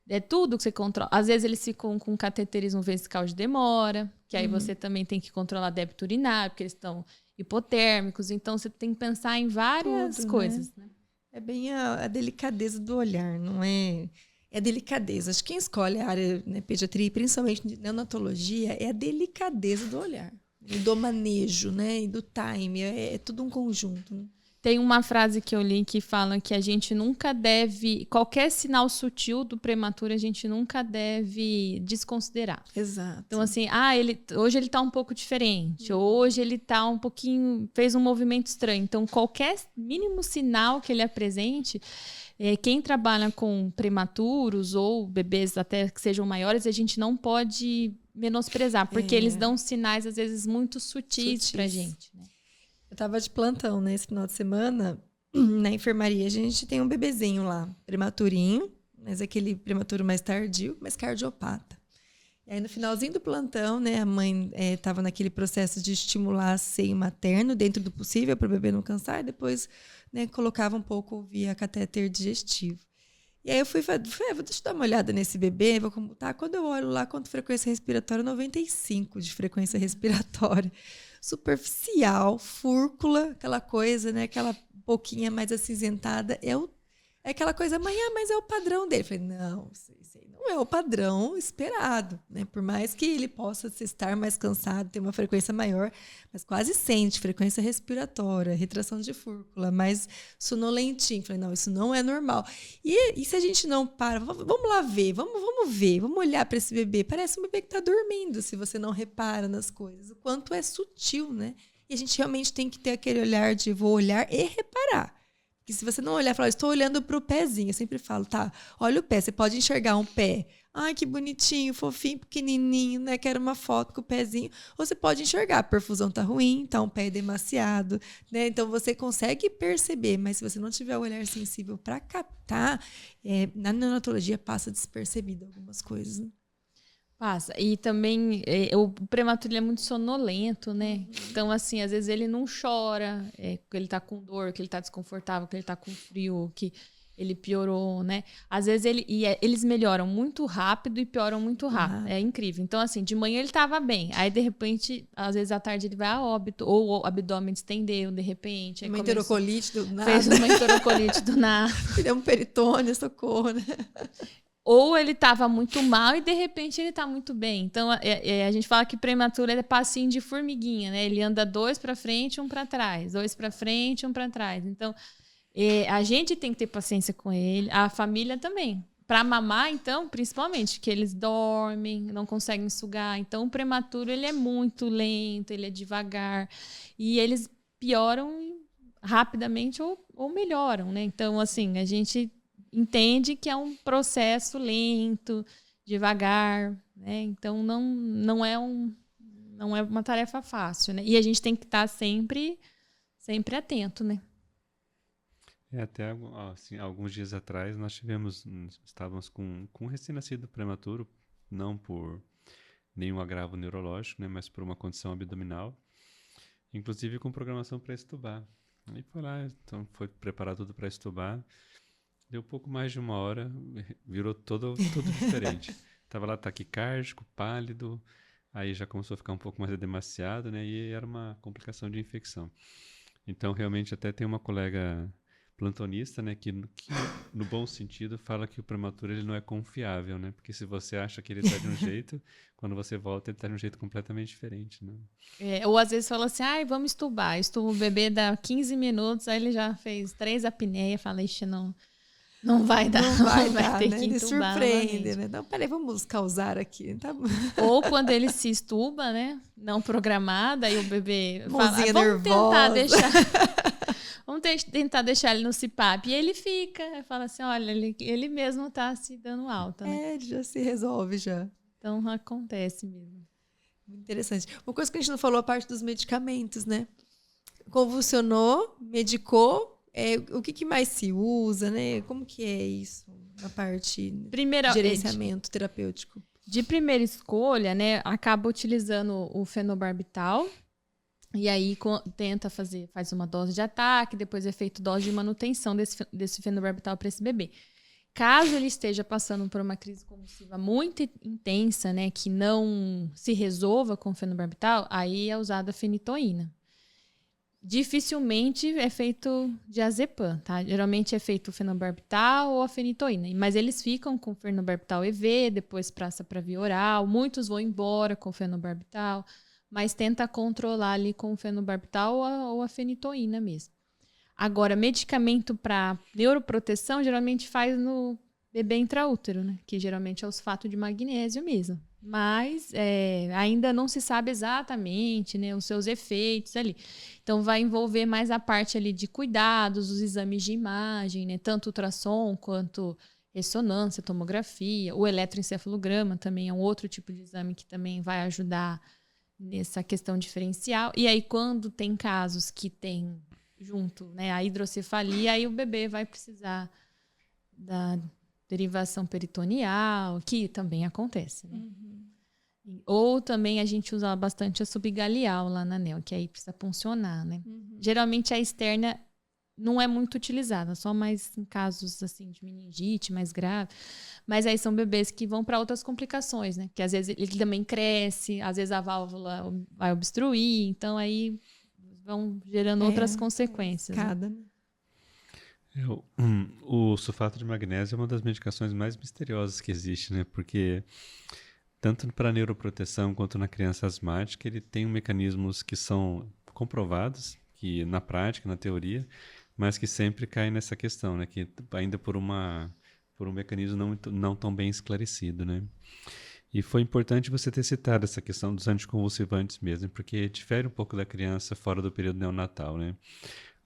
É tudo que você controla. Às vezes eles ficam com cateterismo vesical de demora, que aí você também tem que controlar débito urinário, porque eles estão hipotérmicos. Então, você tem que pensar em várias Tudo, coisas. Né? É bem a delicadeza do olhar, não é? É a delicadeza. Acho que quem escolhe a área, né, pediatria, principalmente neonatologia, é a delicadeza do olhar. E do manejo, né? E do time. É tudo um conjunto. Né? Tem uma frase que eu li que fala que a gente nunca deve... Qualquer sinal sutil do prematuro, a gente nunca deve desconsiderar. Exato. Então, assim, hoje ele tá um pouco diferente. Hoje ele tá um pouquinho... Fez um movimento estranho. Então, qualquer mínimo sinal que ele apresente... Quem trabalha com prematuros ou bebês até que sejam maiores, a gente não pode menosprezar, porque eles dão sinais, às vezes, muito sutis pra gente. Né? Eu tava de plantão, né, esse final de semana, na enfermaria. A gente tem um bebezinho lá, prematurinho, mas aquele prematuro mais tardio, mas cardiopata. E aí, no finalzinho do plantão, né, a mãe estava naquele processo de estimular seio materno dentro do possível para o bebê não cansar, e depois, né, colocava um pouco via catéter digestivo. E aí eu fui deixa eu dar uma olhada nesse bebê, vou computar. Quando eu olho lá, quanto frequência respiratória, 95 de frequência respiratória. Superficial, fúrcula, aquela coisa, né, aquela boquinha mais acinzentada, é aquela coisa, amanhã, mas é o padrão dele. Eu falei, não, isso aí não é o padrão esperado, né? Por mais que ele possa estar mais cansado, ter uma frequência maior, mas quase sente frequência respiratória, retração de fúrcula, mais sonolentinho. Eu falei, não, isso não é normal. E se a gente não para, vamos lá ver, vamos ver, vamos olhar para esse bebê. Parece um bebê que está dormindo, se você não repara nas coisas. O quanto é sutil, né? E a gente realmente tem que ter aquele olhar de vou olhar e reparar. Que se você não olhar e falar, estou olhando para o pezinho, eu sempre falo, tá, olha o pé, você pode enxergar um pé, ai, que bonitinho, fofinho, pequenininho, né, quero uma foto com o pezinho, ou você pode enxergar, a perfusão tá ruim, tá um pé demasiado, né, então você consegue perceber, mas se você não tiver o olhar sensível para captar, na neonatologia passa despercebido algumas coisas, né? Passa. E também o prematuro é muito sonolento, né? Então, assim, às vezes ele não chora, que ele tá com dor, que ele tá desconfortável, que ele tá com frio, que ele piorou, né? Às vezes eles melhoram muito rápido e pioram muito rápido. É incrível. Então, assim, de manhã ele tava bem. Aí, de repente, às vezes à tarde ele vai a óbito, ou o abdômen distendeu, de repente. Uma enterocolite do nada. Fez uma enterocolite do nada. Deu um peritônio, socorro, né? Ou ele estava muito mal e, de repente, ele está muito bem. Então, a gente fala que prematuro é passinho de formiguinha, né? Ele anda 2 para frente, 1 para trás. 2 para frente, 1 para trás. Então, a gente tem que ter paciência com ele. A família também. Para mamar, então, principalmente, que eles dormem, não conseguem sugar. Então, o prematuro, ele é muito lento, ele é devagar. E eles pioram rapidamente ou melhoram, né? Então, assim, a gente entende que é um processo lento, devagar, né? Então não é uma tarefa fácil, né? E a gente tem que estar sempre atento, né? Até assim, alguns dias atrás nós estávamos com um recém-nascido prematuro, não por nenhum agravo neurológico, né, mas por uma condição abdominal, inclusive com programação para estubar. Aí foi lá, então foi preparar tudo para estubar. Deu pouco mais de 1 hora, virou tudo diferente. Tava lá taquicárdico, pálido, aí já começou a ficar um pouco mais edemaciado, né? E era uma complicação de infecção. Então, realmente, até tem uma colega plantonista, né? Que no bom sentido, fala que o prematuro ele não é confiável, né? Porque se você acha que ele está de um jeito, quando você volta, ele está de um jeito completamente diferente, né? Ou às vezes fala assim, vamos estubar. Estuba o bebê, dá 15 minutos, aí ele já fez 3 apneias, fala, ixi, não vai dar, não vai ter né? que ele surpreende, né? Não, peraí, vamos causar aqui. Tá? Ou quando ele se estuba, né? Não programada, aí o bebê Mãozinha fala, nervosa. vamos tentar deixar ele no CPAP. E ele fica, fala assim, olha, ele mesmo tá se dando alta, né? Ele já se resolve já. Então acontece mesmo. Muito interessante. Uma coisa que a gente não falou, a parte dos medicamentos, né? Convulsionou, medicou, o que mais se usa, né? Como que é isso na parte de gerenciamento terapêutico? De primeira escolha, né? Acaba utilizando o fenobarbital e aí faz uma dose de ataque, depois é feito dose de manutenção desse fenobarbital para esse bebê. Caso ele esteja passando por uma crise convulsiva muito intensa, né, que não se resolva com fenobarbital, aí é usada a fenitoína. Dificilmente é feito diazepam, tá? Geralmente é feito o fenobarbital ou a fenitoína, mas eles ficam com o fenobarbital EV, depois passa para via oral, muitos vão embora com o fenobarbital, mas tenta controlar ali com o fenobarbital ou a fenitoína mesmo. Agora, medicamento para neuroproteção geralmente faz no bebê intraútero, né? Que geralmente é o sulfato de magnésio mesmo. Mas ainda não se sabe exatamente, né, os seus efeitos ali. Então, vai envolver mais a parte ali de cuidados, os exames de imagem, né? Tanto ultrassom quanto ressonância, tomografia. O eletroencefalograma também é um outro tipo de exame que também vai ajudar nessa questão diferencial. E aí, quando tem casos que tem junto, né, a hidrocefalia, aí o bebê vai precisar da derivação peritoneal, que também acontece, né? Ou também a gente usa bastante a subgaleal lá na NEL, que aí precisa funcionar, né? Geralmente a externa não é muito utilizada, só mais em casos assim de meningite mais grave. Mas aí são bebês que vão para outras complicações, né? Que às vezes ele também cresce, às vezes a válvula vai obstruir, então aí vão gerando outras consequências. Cada, né? O sulfato de magnésio é uma das medicações mais misteriosas que existe, né? Porque tanto para neuroproteção quanto na criança asmática, ele tem mecanismos que são comprovados, que na prática, na teoria, mas que sempre caem nessa questão, né? Que ainda por um mecanismo não tão bem esclarecido, né? E foi importante você ter citado essa questão dos anticonvulsivantes mesmo, porque difere um pouco da criança fora do período neonatal, né?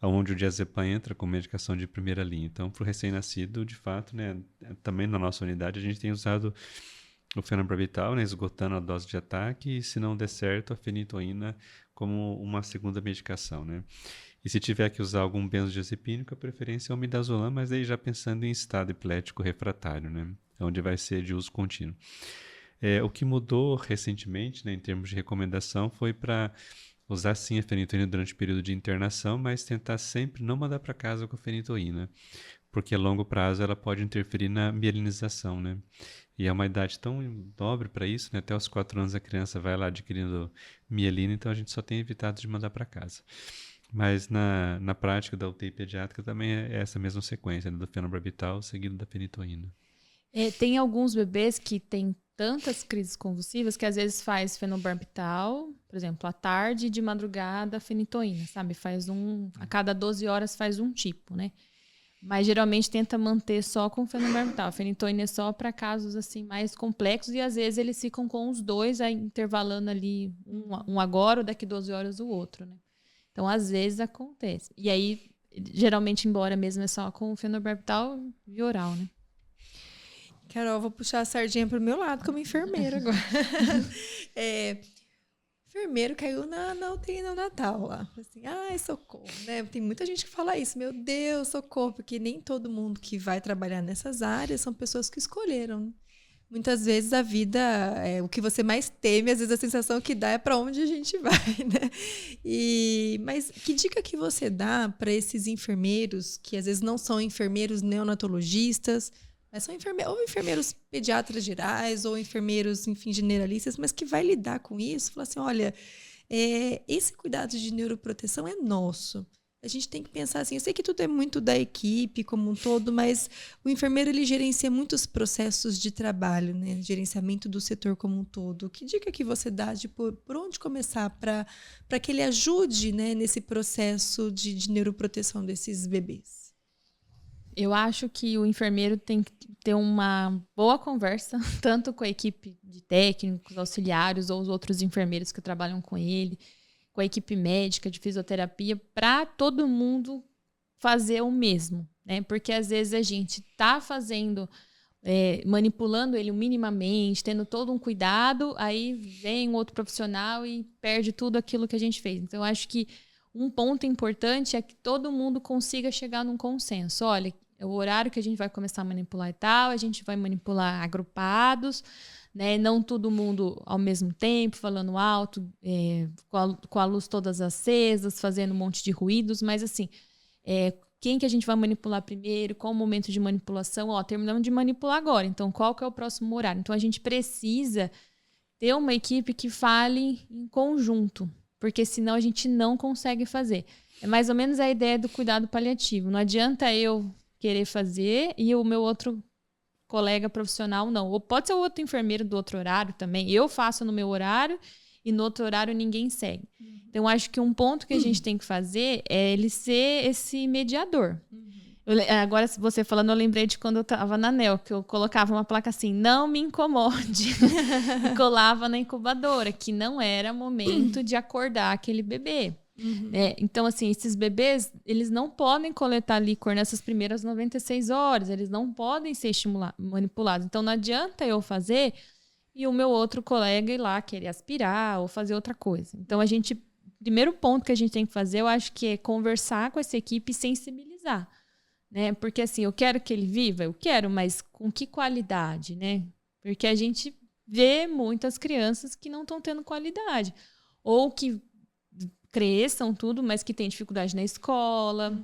Onde o diazepam entra com medicação de primeira linha. Então, para o recém-nascido, de fato, né, também na nossa unidade, a gente tem usado o fenobarbital, né, esgotando a dose de ataque, e se não der certo, a fenitoína como uma segunda medicação, né? E se tiver que usar algum benzodiazepínico, a preferência é o midazolam, mas aí já pensando em estado epilético refratário, né? Onde vai ser de uso contínuo. O que mudou recentemente, né, em termos de recomendação, foi para usar sim a fenitoína durante o período de internação, mas tentar sempre não mandar para casa com a fenitoína, porque a longo prazo ela pode interferir na mielinização, né? E é uma idade tão nobre para isso, né? Até os 4 anos a criança vai lá adquirindo mielina, então a gente só tem evitado de mandar para casa. Mas na prática da UTI pediátrica também é essa mesma sequência, né, do fenobarbital seguido da fenitoína. Tem alguns bebês que têm tantas crises convulsivas que às vezes faz fenobarbital, por exemplo, à tarde e de madrugada fenitoína, sabe? A cada 12 horas faz um tipo, né? Mas geralmente tenta manter só com fenobarbital. A fenitoína é só para casos assim mais complexos e às vezes eles ficam com os dois, aí intervalando ali um agora ou daqui 12 horas o outro, né? Então, às vezes acontece. E aí, geralmente, embora mesmo é só com fenobarbital e oral, né? Carol, vou puxar a sardinha pro meu lado como enfermeira agora. Enfermeiro caiu na UTI neonatal lá. Assim, ai, socorro, né? Tem muita gente que fala isso, meu Deus, socorro, porque nem todo mundo que vai trabalhar nessas áreas são pessoas que escolheram. Muitas vezes a vida, o que você mais teme, às vezes a sensação que dá é para onde a gente vai, né? Mas que dica que você dá para esses enfermeiros que às vezes não são enfermeiros neonatologistas, mas são enfermeiros pediatras gerais ou enfermeiros, enfim, generalistas, mas que vai lidar com isso, falar assim, olha, esse cuidado de neuroproteção é nosso. A gente tem que pensar assim, eu sei que tudo é muito da equipe como um todo, mas o enfermeiro ele gerencia muitos processos de trabalho, né? Gerenciamento do setor como um todo. Que dica que você dá de por onde começar para que ele ajude, né, nesse processo de neuroproteção desses bebês? Eu acho que o enfermeiro tem que ter uma boa conversa, tanto com a equipe de técnicos, auxiliares ou os outros enfermeiros que trabalham com ele, com a equipe médica de fisioterapia, para todo mundo fazer o mesmo, né? Porque às vezes a gente está fazendo, manipulando ele minimamente, tendo todo um cuidado, aí vem um outro profissional e perde tudo aquilo que a gente fez. Então, eu acho que um ponto importante é que todo mundo consiga chegar num consenso. Olha, é o horário que a gente vai começar a manipular e tal, a gente vai manipular agrupados, né? Não todo mundo ao mesmo tempo, falando alto, com a luz todas acesas, fazendo um monte de ruídos, mas assim, quem que a gente vai manipular primeiro, qual o momento de manipulação. Terminamos de manipular agora, então qual que é o próximo horário? Então a gente precisa ter uma equipe que fale em conjunto, porque senão a gente não consegue fazer. É mais ou menos a ideia do cuidado paliativo. Não adianta eu querer fazer e o meu outro colega profissional não. Ou pode ser o outro enfermeiro do outro horário também. Eu faço no meu horário e no outro horário ninguém segue. Então, acho que um ponto que a gente tem que fazer é ele ser esse mediador. Agora, você falando, eu lembrei de quando eu estava na NEL, que eu colocava uma placa assim, não me incomode, e colava na incubadora, que não era momento de acordar aquele bebê. Então, assim, esses bebês, eles não podem coletar líquor nessas primeiras 96 horas, eles não podem ser manipulados. Então, não adianta eu fazer e o meu outro colega ir lá querer aspirar ou fazer outra coisa. Então, primeiro ponto que a gente tem que fazer, eu acho que é conversar com essa equipe e sensibilizar, né? Porque assim, eu quero que ele viva, eu quero, mas com que qualidade, né? Porque a gente vê muitas crianças que não estão tendo qualidade, ou que cresçam tudo, mas que têm dificuldade na escola.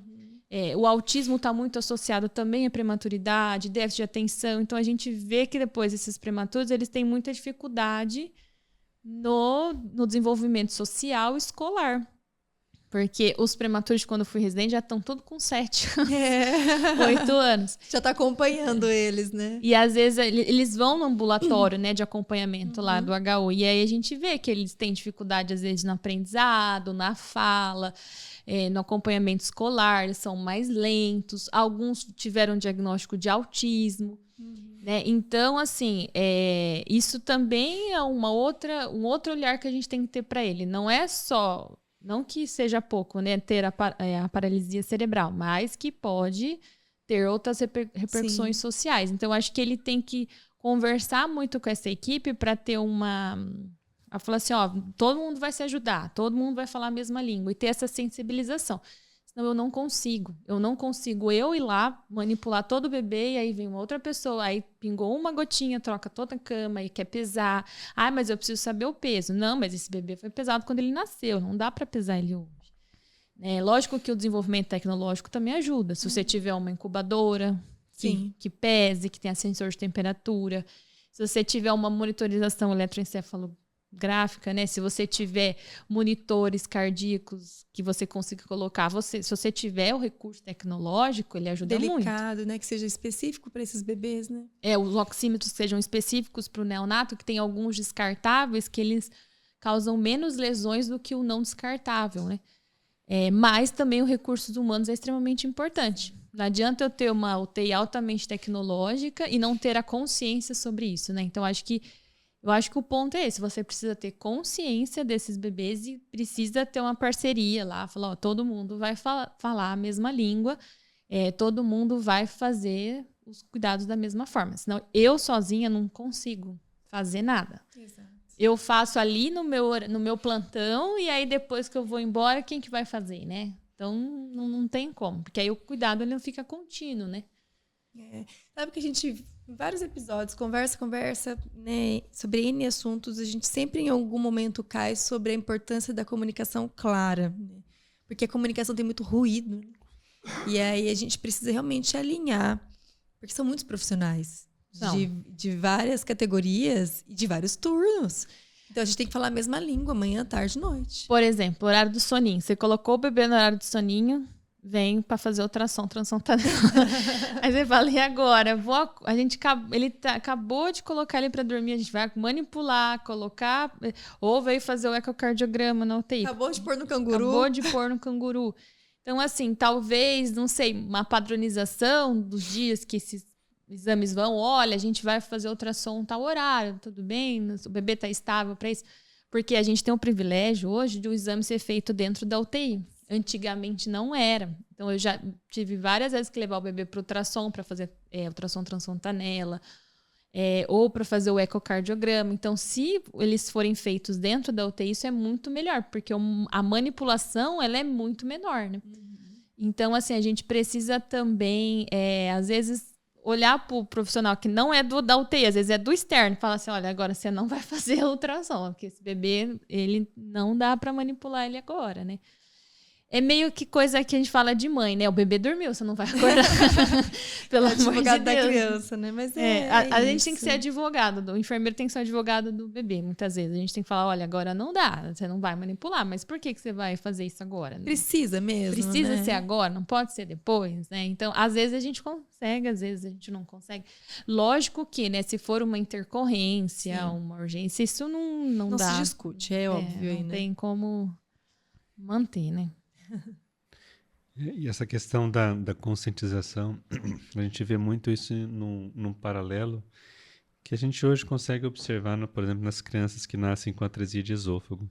O autismo está muito associado também à prematuridade, déficit de atenção. Então, a gente vê que depois esses prematuros, eles têm muita dificuldade no desenvolvimento social e escolar. Porque os prematuros, quando eu fui residente, já estão todos com 7, 8 anos. Já está acompanhando eles, né? E às vezes eles vão no ambulatório, né, de acompanhamento lá do HU. E aí a gente vê que eles têm dificuldade, às vezes, no aprendizado, na fala, no acompanhamento escolar, eles são mais lentos. Alguns tiveram diagnóstico de autismo. Né? Então, assim, isso também é um outro olhar que a gente tem que ter para ele. Não é só, não que seja pouco, né, ter a paralisia cerebral, mas que pode ter outras repercussões sociais. Então, acho que ele tem que conversar muito com essa equipe para ter a falar assim, todo mundo vai se ajudar, todo mundo vai falar a mesma língua e ter essa sensibilização. Senão eu não consigo eu ir lá, manipular todo o bebê, e aí vem uma outra pessoa, aí pingou uma gotinha, troca toda a cama e quer pesar. Mas eu preciso saber o peso. Não, mas esse bebê foi pesado quando ele nasceu, não dá para pesar ele hoje. Lógico que o desenvolvimento tecnológico também ajuda. Se você tiver uma incubadora que pese, que tenha sensor de temperatura, se você tiver uma monitorização eletroencefalográfica, né? Se você tiver monitores cardíacos que você consiga colocar, se você tiver o recurso tecnológico, ele ajuda muito. Delicado, né? Que seja específico para esses bebês, né? Os oxímetros sejam específicos para o neonato, que tem alguns descartáveis que eles causam menos lesões do que o não descartável, né? Mas também o recursos humanos é extremamente importante. Não adianta eu ter uma UTI altamente tecnológica e não ter a consciência sobre isso, né? Então, eu acho que o ponto é esse. Você precisa ter consciência desses bebês e precisa ter uma parceria lá. Falar, todo mundo vai falar a mesma língua, todo mundo vai fazer os cuidados da mesma forma. Senão, eu sozinha não consigo fazer nada. Exato. Eu faço ali no meu plantão e aí depois que eu vou embora, quem que vai fazer, né? Então, não tem como. Porque aí o cuidado ele não fica contínuo, né? Sabe que a gente, em vários episódios, conversa, né, sobre N assuntos, a gente sempre em algum momento cai sobre a importância da comunicação clara. Né? Porque a comunicação tem muito ruído. E aí a gente precisa realmente alinhar. Porque são muitos profissionais. De várias categorias e de vários turnos. Então, a gente tem que falar a mesma língua, manhã, tarde e noite. Por exemplo, horário do soninho. Você colocou o bebê no horário do soninho, vem para fazer ultrassom transfontanel. Aí você fala, e agora? Ele acabou de colocar ele para dormir, a gente vai manipular, colocar, ou veio fazer o ecocardiograma na UTI. Acabou de pôr no canguru. Então, assim, talvez, não sei, uma padronização dos dias que esses exames vão, olha, a gente vai fazer ultrassom tal horário, tudo bem? O bebê está estável para isso? Porque a gente tem o privilégio hoje de o exame ser feito dentro da UTI. Antigamente não era. Então, eu já tive várias vezes que levar o bebê para ultrassom, para fazer ultrassom transfontanela, ou para fazer o ecocardiograma. Então, se eles forem feitos dentro da UTI, isso é muito melhor, porque a manipulação ela é muito menor, né? Então, assim, a gente precisa também, às vezes, olhar para o profissional que não é da UTI, às vezes é do externo, falar assim, olha, agora você não vai fazer ultrassom, porque esse bebê, ele não dá para manipular ele agora, né? É meio que coisa que a gente fala de mãe, né? O bebê dormiu, você não vai acordar. Pelo amor de Deus. Advogado da criança, né? Mas a gente tem que ser advogado, o enfermeiro tem que ser advogado do bebê, muitas vezes. A gente tem que falar, olha, agora não dá, você não vai manipular, mas por que você vai fazer isso agora? Precisa mesmo, Precisa né? ser agora, não pode ser depois, né? Então, às vezes a gente consegue, às vezes a gente não consegue. Lógico que, né, se for uma intercorrência, uma urgência, isso não dá. Não se discute, é óbvio. Não tem como manter, né? E essa questão da conscientização, a gente vê muito isso num paralelo que a gente hoje consegue observar, por exemplo, nas crianças que nascem com atresia de esôfago.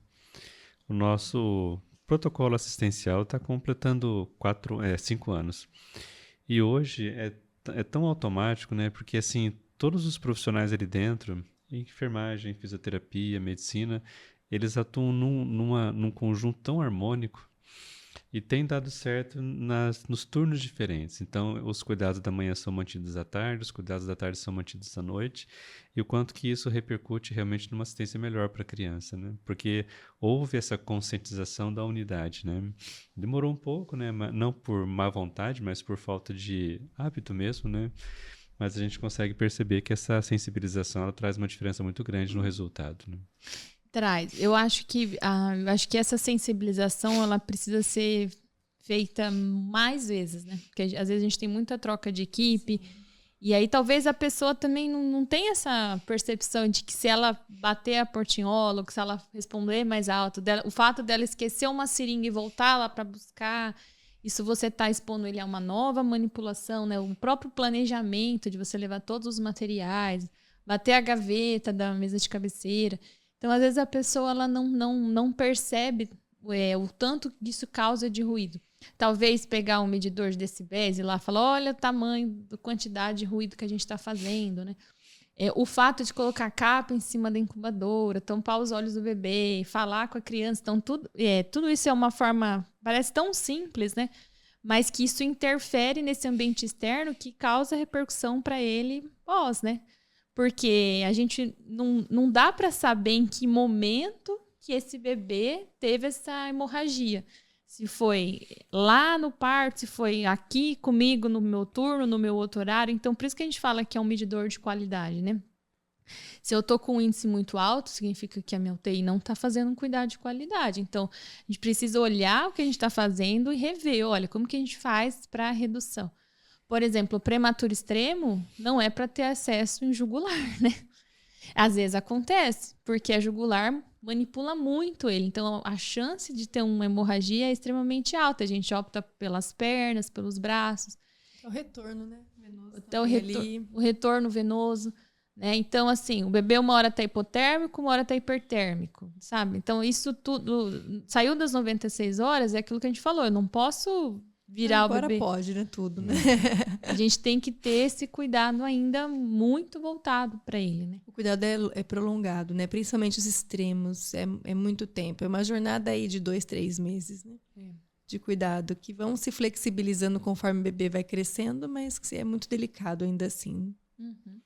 O nosso protocolo assistencial está completando 5 anos. E hoje é tão automático, né? Porque assim, todos os profissionais ali dentro, enfermagem, fisioterapia, medicina, eles atuam num conjunto tão harmônico e tem dado certo nos turnos diferentes. Então, os cuidados da manhã são mantidos à tarde, os cuidados da tarde são mantidos à noite, e o quanto que isso repercute realmente numa assistência melhor para a criança, né? Porque houve essa conscientização da unidade, né? Demorou um pouco, né? Não por má vontade, mas por falta de hábito mesmo, né? Mas a gente consegue perceber que essa sensibilização ela traz uma diferença muito grande no resultado, né? Traz. Eu acho que essa sensibilização ela precisa ser feita mais vezes, né? Porque às vezes a gente tem muita troca de equipe. Sim. E aí talvez a pessoa também não tenha essa percepção de que se ela bater a portinhola, ou que se ela responder mais alto, o fato dela esquecer uma seringa e voltar lá para buscar, isso você está expondo ele a uma nova manipulação, né? O próprio planejamento de você levar todos os materiais, bater a gaveta da mesa de cabeceira. Então, às vezes, a pessoa ela não percebe o tanto que isso causa de ruído. Talvez pegar um medidor de decibéis e lá falar, olha o tamanho, a quantidade de ruído que a gente está fazendo, né? O fato de colocar a capa em cima da incubadora, tampar os olhos do bebê, falar com a criança. Então, tudo isso é uma forma, parece tão simples, né? Mas que isso interfere nesse ambiente externo que causa repercussão para ele pós, né? Porque a gente não dá para saber em que momento que esse bebê teve essa hemorragia. Se foi lá no parto, se foi aqui comigo no meu turno, no meu outro horário. Então, por isso que a gente fala que é um medidor de qualidade, né? Se eu tô com um índice muito alto, significa que a minha UTI não está fazendo um cuidado de qualidade. Então, a gente precisa olhar o que a gente está fazendo e rever. Olha, como que a gente faz para a redução? Por exemplo, o prematuro extremo não é para ter acesso em jugular, né? Às vezes acontece, porque a jugular manipula muito ele. Então, a chance de ter uma hemorragia é extremamente alta. A gente opta pelas pernas, pelos braços. É o retorno, né? Venoso. Então, o retorno venoso. Né? Então, assim, o bebê uma hora está hipotérmico, uma hora está hipertérmico, sabe? Então, isso tudo... Saiu das 96 horas, é aquilo que a gente falou. Eu não posso... virar o bebê. Agora pode, né? Tudo, né? A gente tem que ter esse cuidado ainda muito voltado para ele, né? O cuidado é prolongado, né? Principalmente os extremos. É muito tempo. É uma jornada aí de 2, 3 meses, né? De cuidado, que vão se flexibilizando conforme o bebê vai crescendo, mas que é muito delicado ainda assim. Uhum.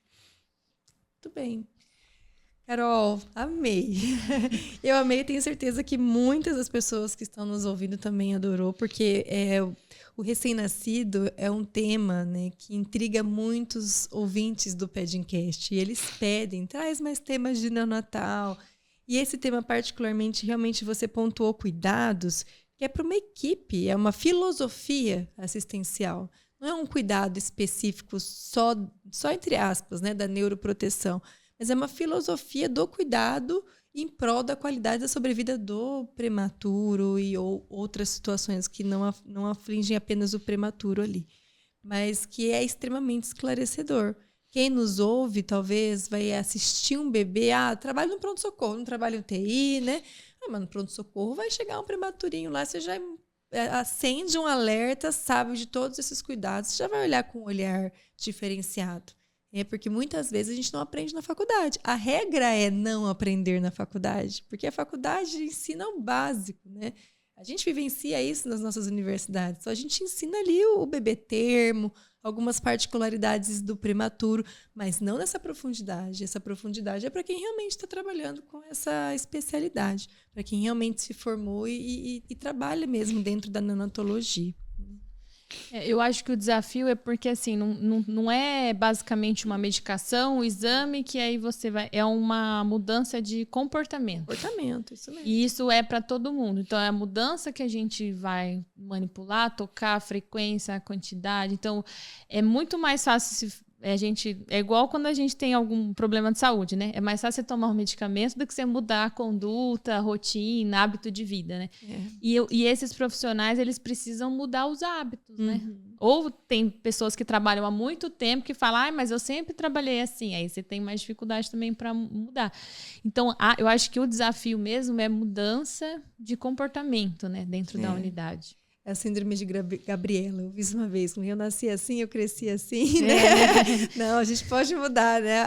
Muito bem. Carol, amei. Eu amei e tenho certeza que muitas das pessoas que estão nos ouvindo também adorou, porque o recém-nascido é um tema, né, que intriga muitos ouvintes do Pedincast. E eles pedem, traz mais temas de neonatal. E esse tema particularmente, realmente você pontuou cuidados, que é para uma equipe, é uma filosofia assistencial. Não é um cuidado específico só entre aspas, né, da neuroproteção, mas é uma filosofia do cuidado em prol da qualidade da sobrevida do prematuro e outras situações que não afligem apenas o prematuro ali, mas que é extremamente esclarecedor. Quem nos ouve, talvez, vai assistir um bebê, trabalho no pronto-socorro, não trabalho em UTI, né? Mas no pronto-socorro vai chegar um prematurinho lá, você já acende um alerta, sabe de todos esses cuidados, você já vai olhar com um olhar diferenciado. Porque muitas vezes a gente não aprende na faculdade. A regra é não aprender na faculdade, porque a faculdade ensina o básico, né? A gente vivencia isso nas nossas universidades. Então, a gente ensina ali o bebê termo, algumas particularidades do prematuro, mas não nessa profundidade. Essa profundidade é para quem realmente está trabalhando com essa especialidade, para quem realmente se formou e trabalha mesmo dentro da neonatologia. Eu acho que o desafio é porque, assim, não é basicamente uma medicação, um exame que aí você vai... É uma mudança de comportamento. Comportamento, isso mesmo. E isso é para todo mundo. Então, é a mudança que a gente vai manipular, tocar a frequência, a quantidade. Então, é muito mais fácil é igual quando a gente tem algum problema de saúde, né? É mais fácil você tomar um medicamento do que você mudar a conduta, a rotina, hábito de vida, né? E esses profissionais, eles precisam mudar os hábitos, né? Ou tem pessoas que trabalham há muito tempo que falam, mas eu sempre trabalhei assim. Aí você tem mais dificuldade também para mudar. Então, eu acho que o desafio mesmo é mudança de comportamento, né? Dentro da unidade. É a síndrome de Gabriela. Eu vi isso uma vez. Eu nasci assim, eu cresci assim, né? Não, a gente pode mudar, né?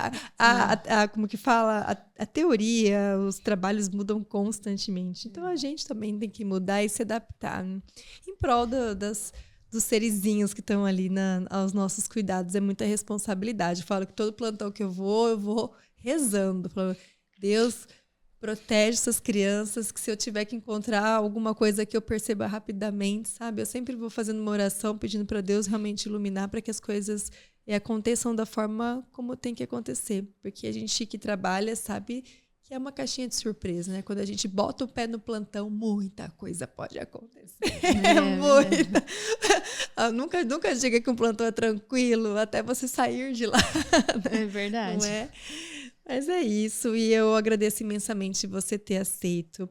Como que fala? A teoria, os trabalhos mudam constantemente. Então, a gente também tem que mudar e se adaptar, né? Em prol dos serizinhos que estão ali aos nossos cuidados. É muita responsabilidade. Eu falo que todo plantão que eu vou rezando. Falando, Deus... protege essas crianças, que se eu tiver que encontrar alguma coisa que eu perceba rapidamente, sabe? Eu sempre vou fazendo uma oração pedindo para Deus realmente iluminar para que as coisas aconteçam da forma como tem que acontecer. Porque a gente que trabalha sabe que é uma caixinha de surpresa, né? Quando a gente bota o pé no plantão, muita coisa pode acontecer. Muita. Nunca diga que um plantão é tranquilo até você sair de lá. É verdade. Não é? Mas é isso, e eu agradeço imensamente você ter aceito.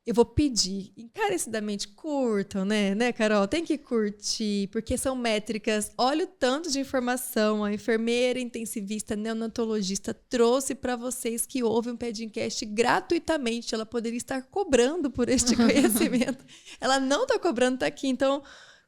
Eu vou pedir, encarecidamente, curtam, né, Carol? Tem que curtir, porque são métricas. Olha o tanto de informação a enfermeira intensivista neonatologista trouxe para vocês que ouvem um Pedcast gratuitamente. Ela poderia estar cobrando por este conhecimento. Ela não está cobrando, está aqui. Então,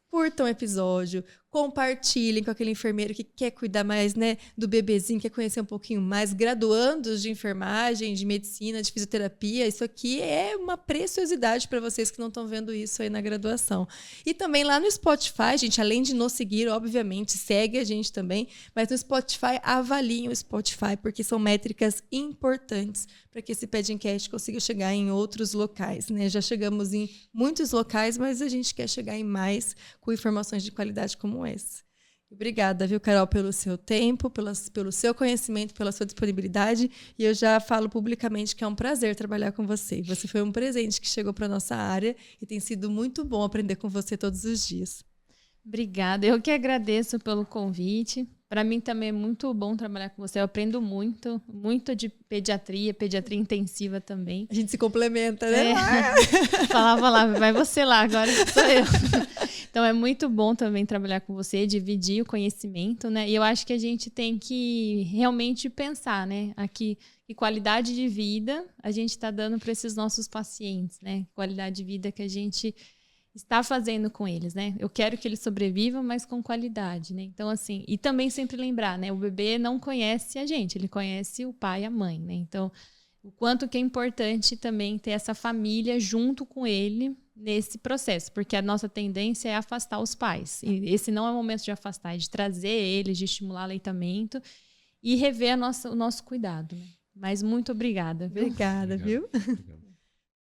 curtam o episódio, compartilhem com aquele enfermeiro que quer cuidar mais, né, do bebezinho, quer conhecer um pouquinho mais, graduandos de enfermagem, de medicina, de fisioterapia. Isso aqui é uma preciosidade para vocês que não estão vendo isso aí na graduação. E também lá no Spotify, gente, além de nos seguir, obviamente, segue a gente também, mas no Spotify, avaliem o Spotify, porque são métricas importantes para que esse Pedcast consiga chegar em outros locais, né? Já chegamos em muitos locais, mas a gente quer chegar em mais com informações de qualidade como essa. Obrigada, viu, Carol, pelo seu tempo, pelo seu conhecimento, pela sua disponibilidade. E eu já falo publicamente que é um prazer trabalhar com você. Você foi um presente que chegou para a nossa área e tem sido muito bom aprender com você todos os dias. Obrigada. Eu que agradeço pelo convite. Para mim também é muito bom trabalhar com você. Eu aprendo muito de pediatria intensiva também. A gente se complementa, né? Falava lá, vai você lá, agora sou eu. Então é muito bom também trabalhar com você, dividir o conhecimento, né? E eu acho que a gente tem que realmente pensar, né? Aqui, que qualidade de vida a gente está dando para esses nossos pacientes, né? Qualidade de vida que a gente está fazendo com eles, né? Eu quero que eles sobrevivam, mas com qualidade, né? Então, assim, e também sempre lembrar, né? O bebê não conhece a gente, ele conhece o pai e a mãe, né? Então, o quanto que é importante também ter essa família junto com ele nesse processo, porque a nossa tendência é afastar os pais. E esse não é o momento de afastar, é de trazer eles, de estimular aleitamento e rever o nosso cuidado, né? Mas muito obrigada, viu? Obrigada, viu? Obrigado.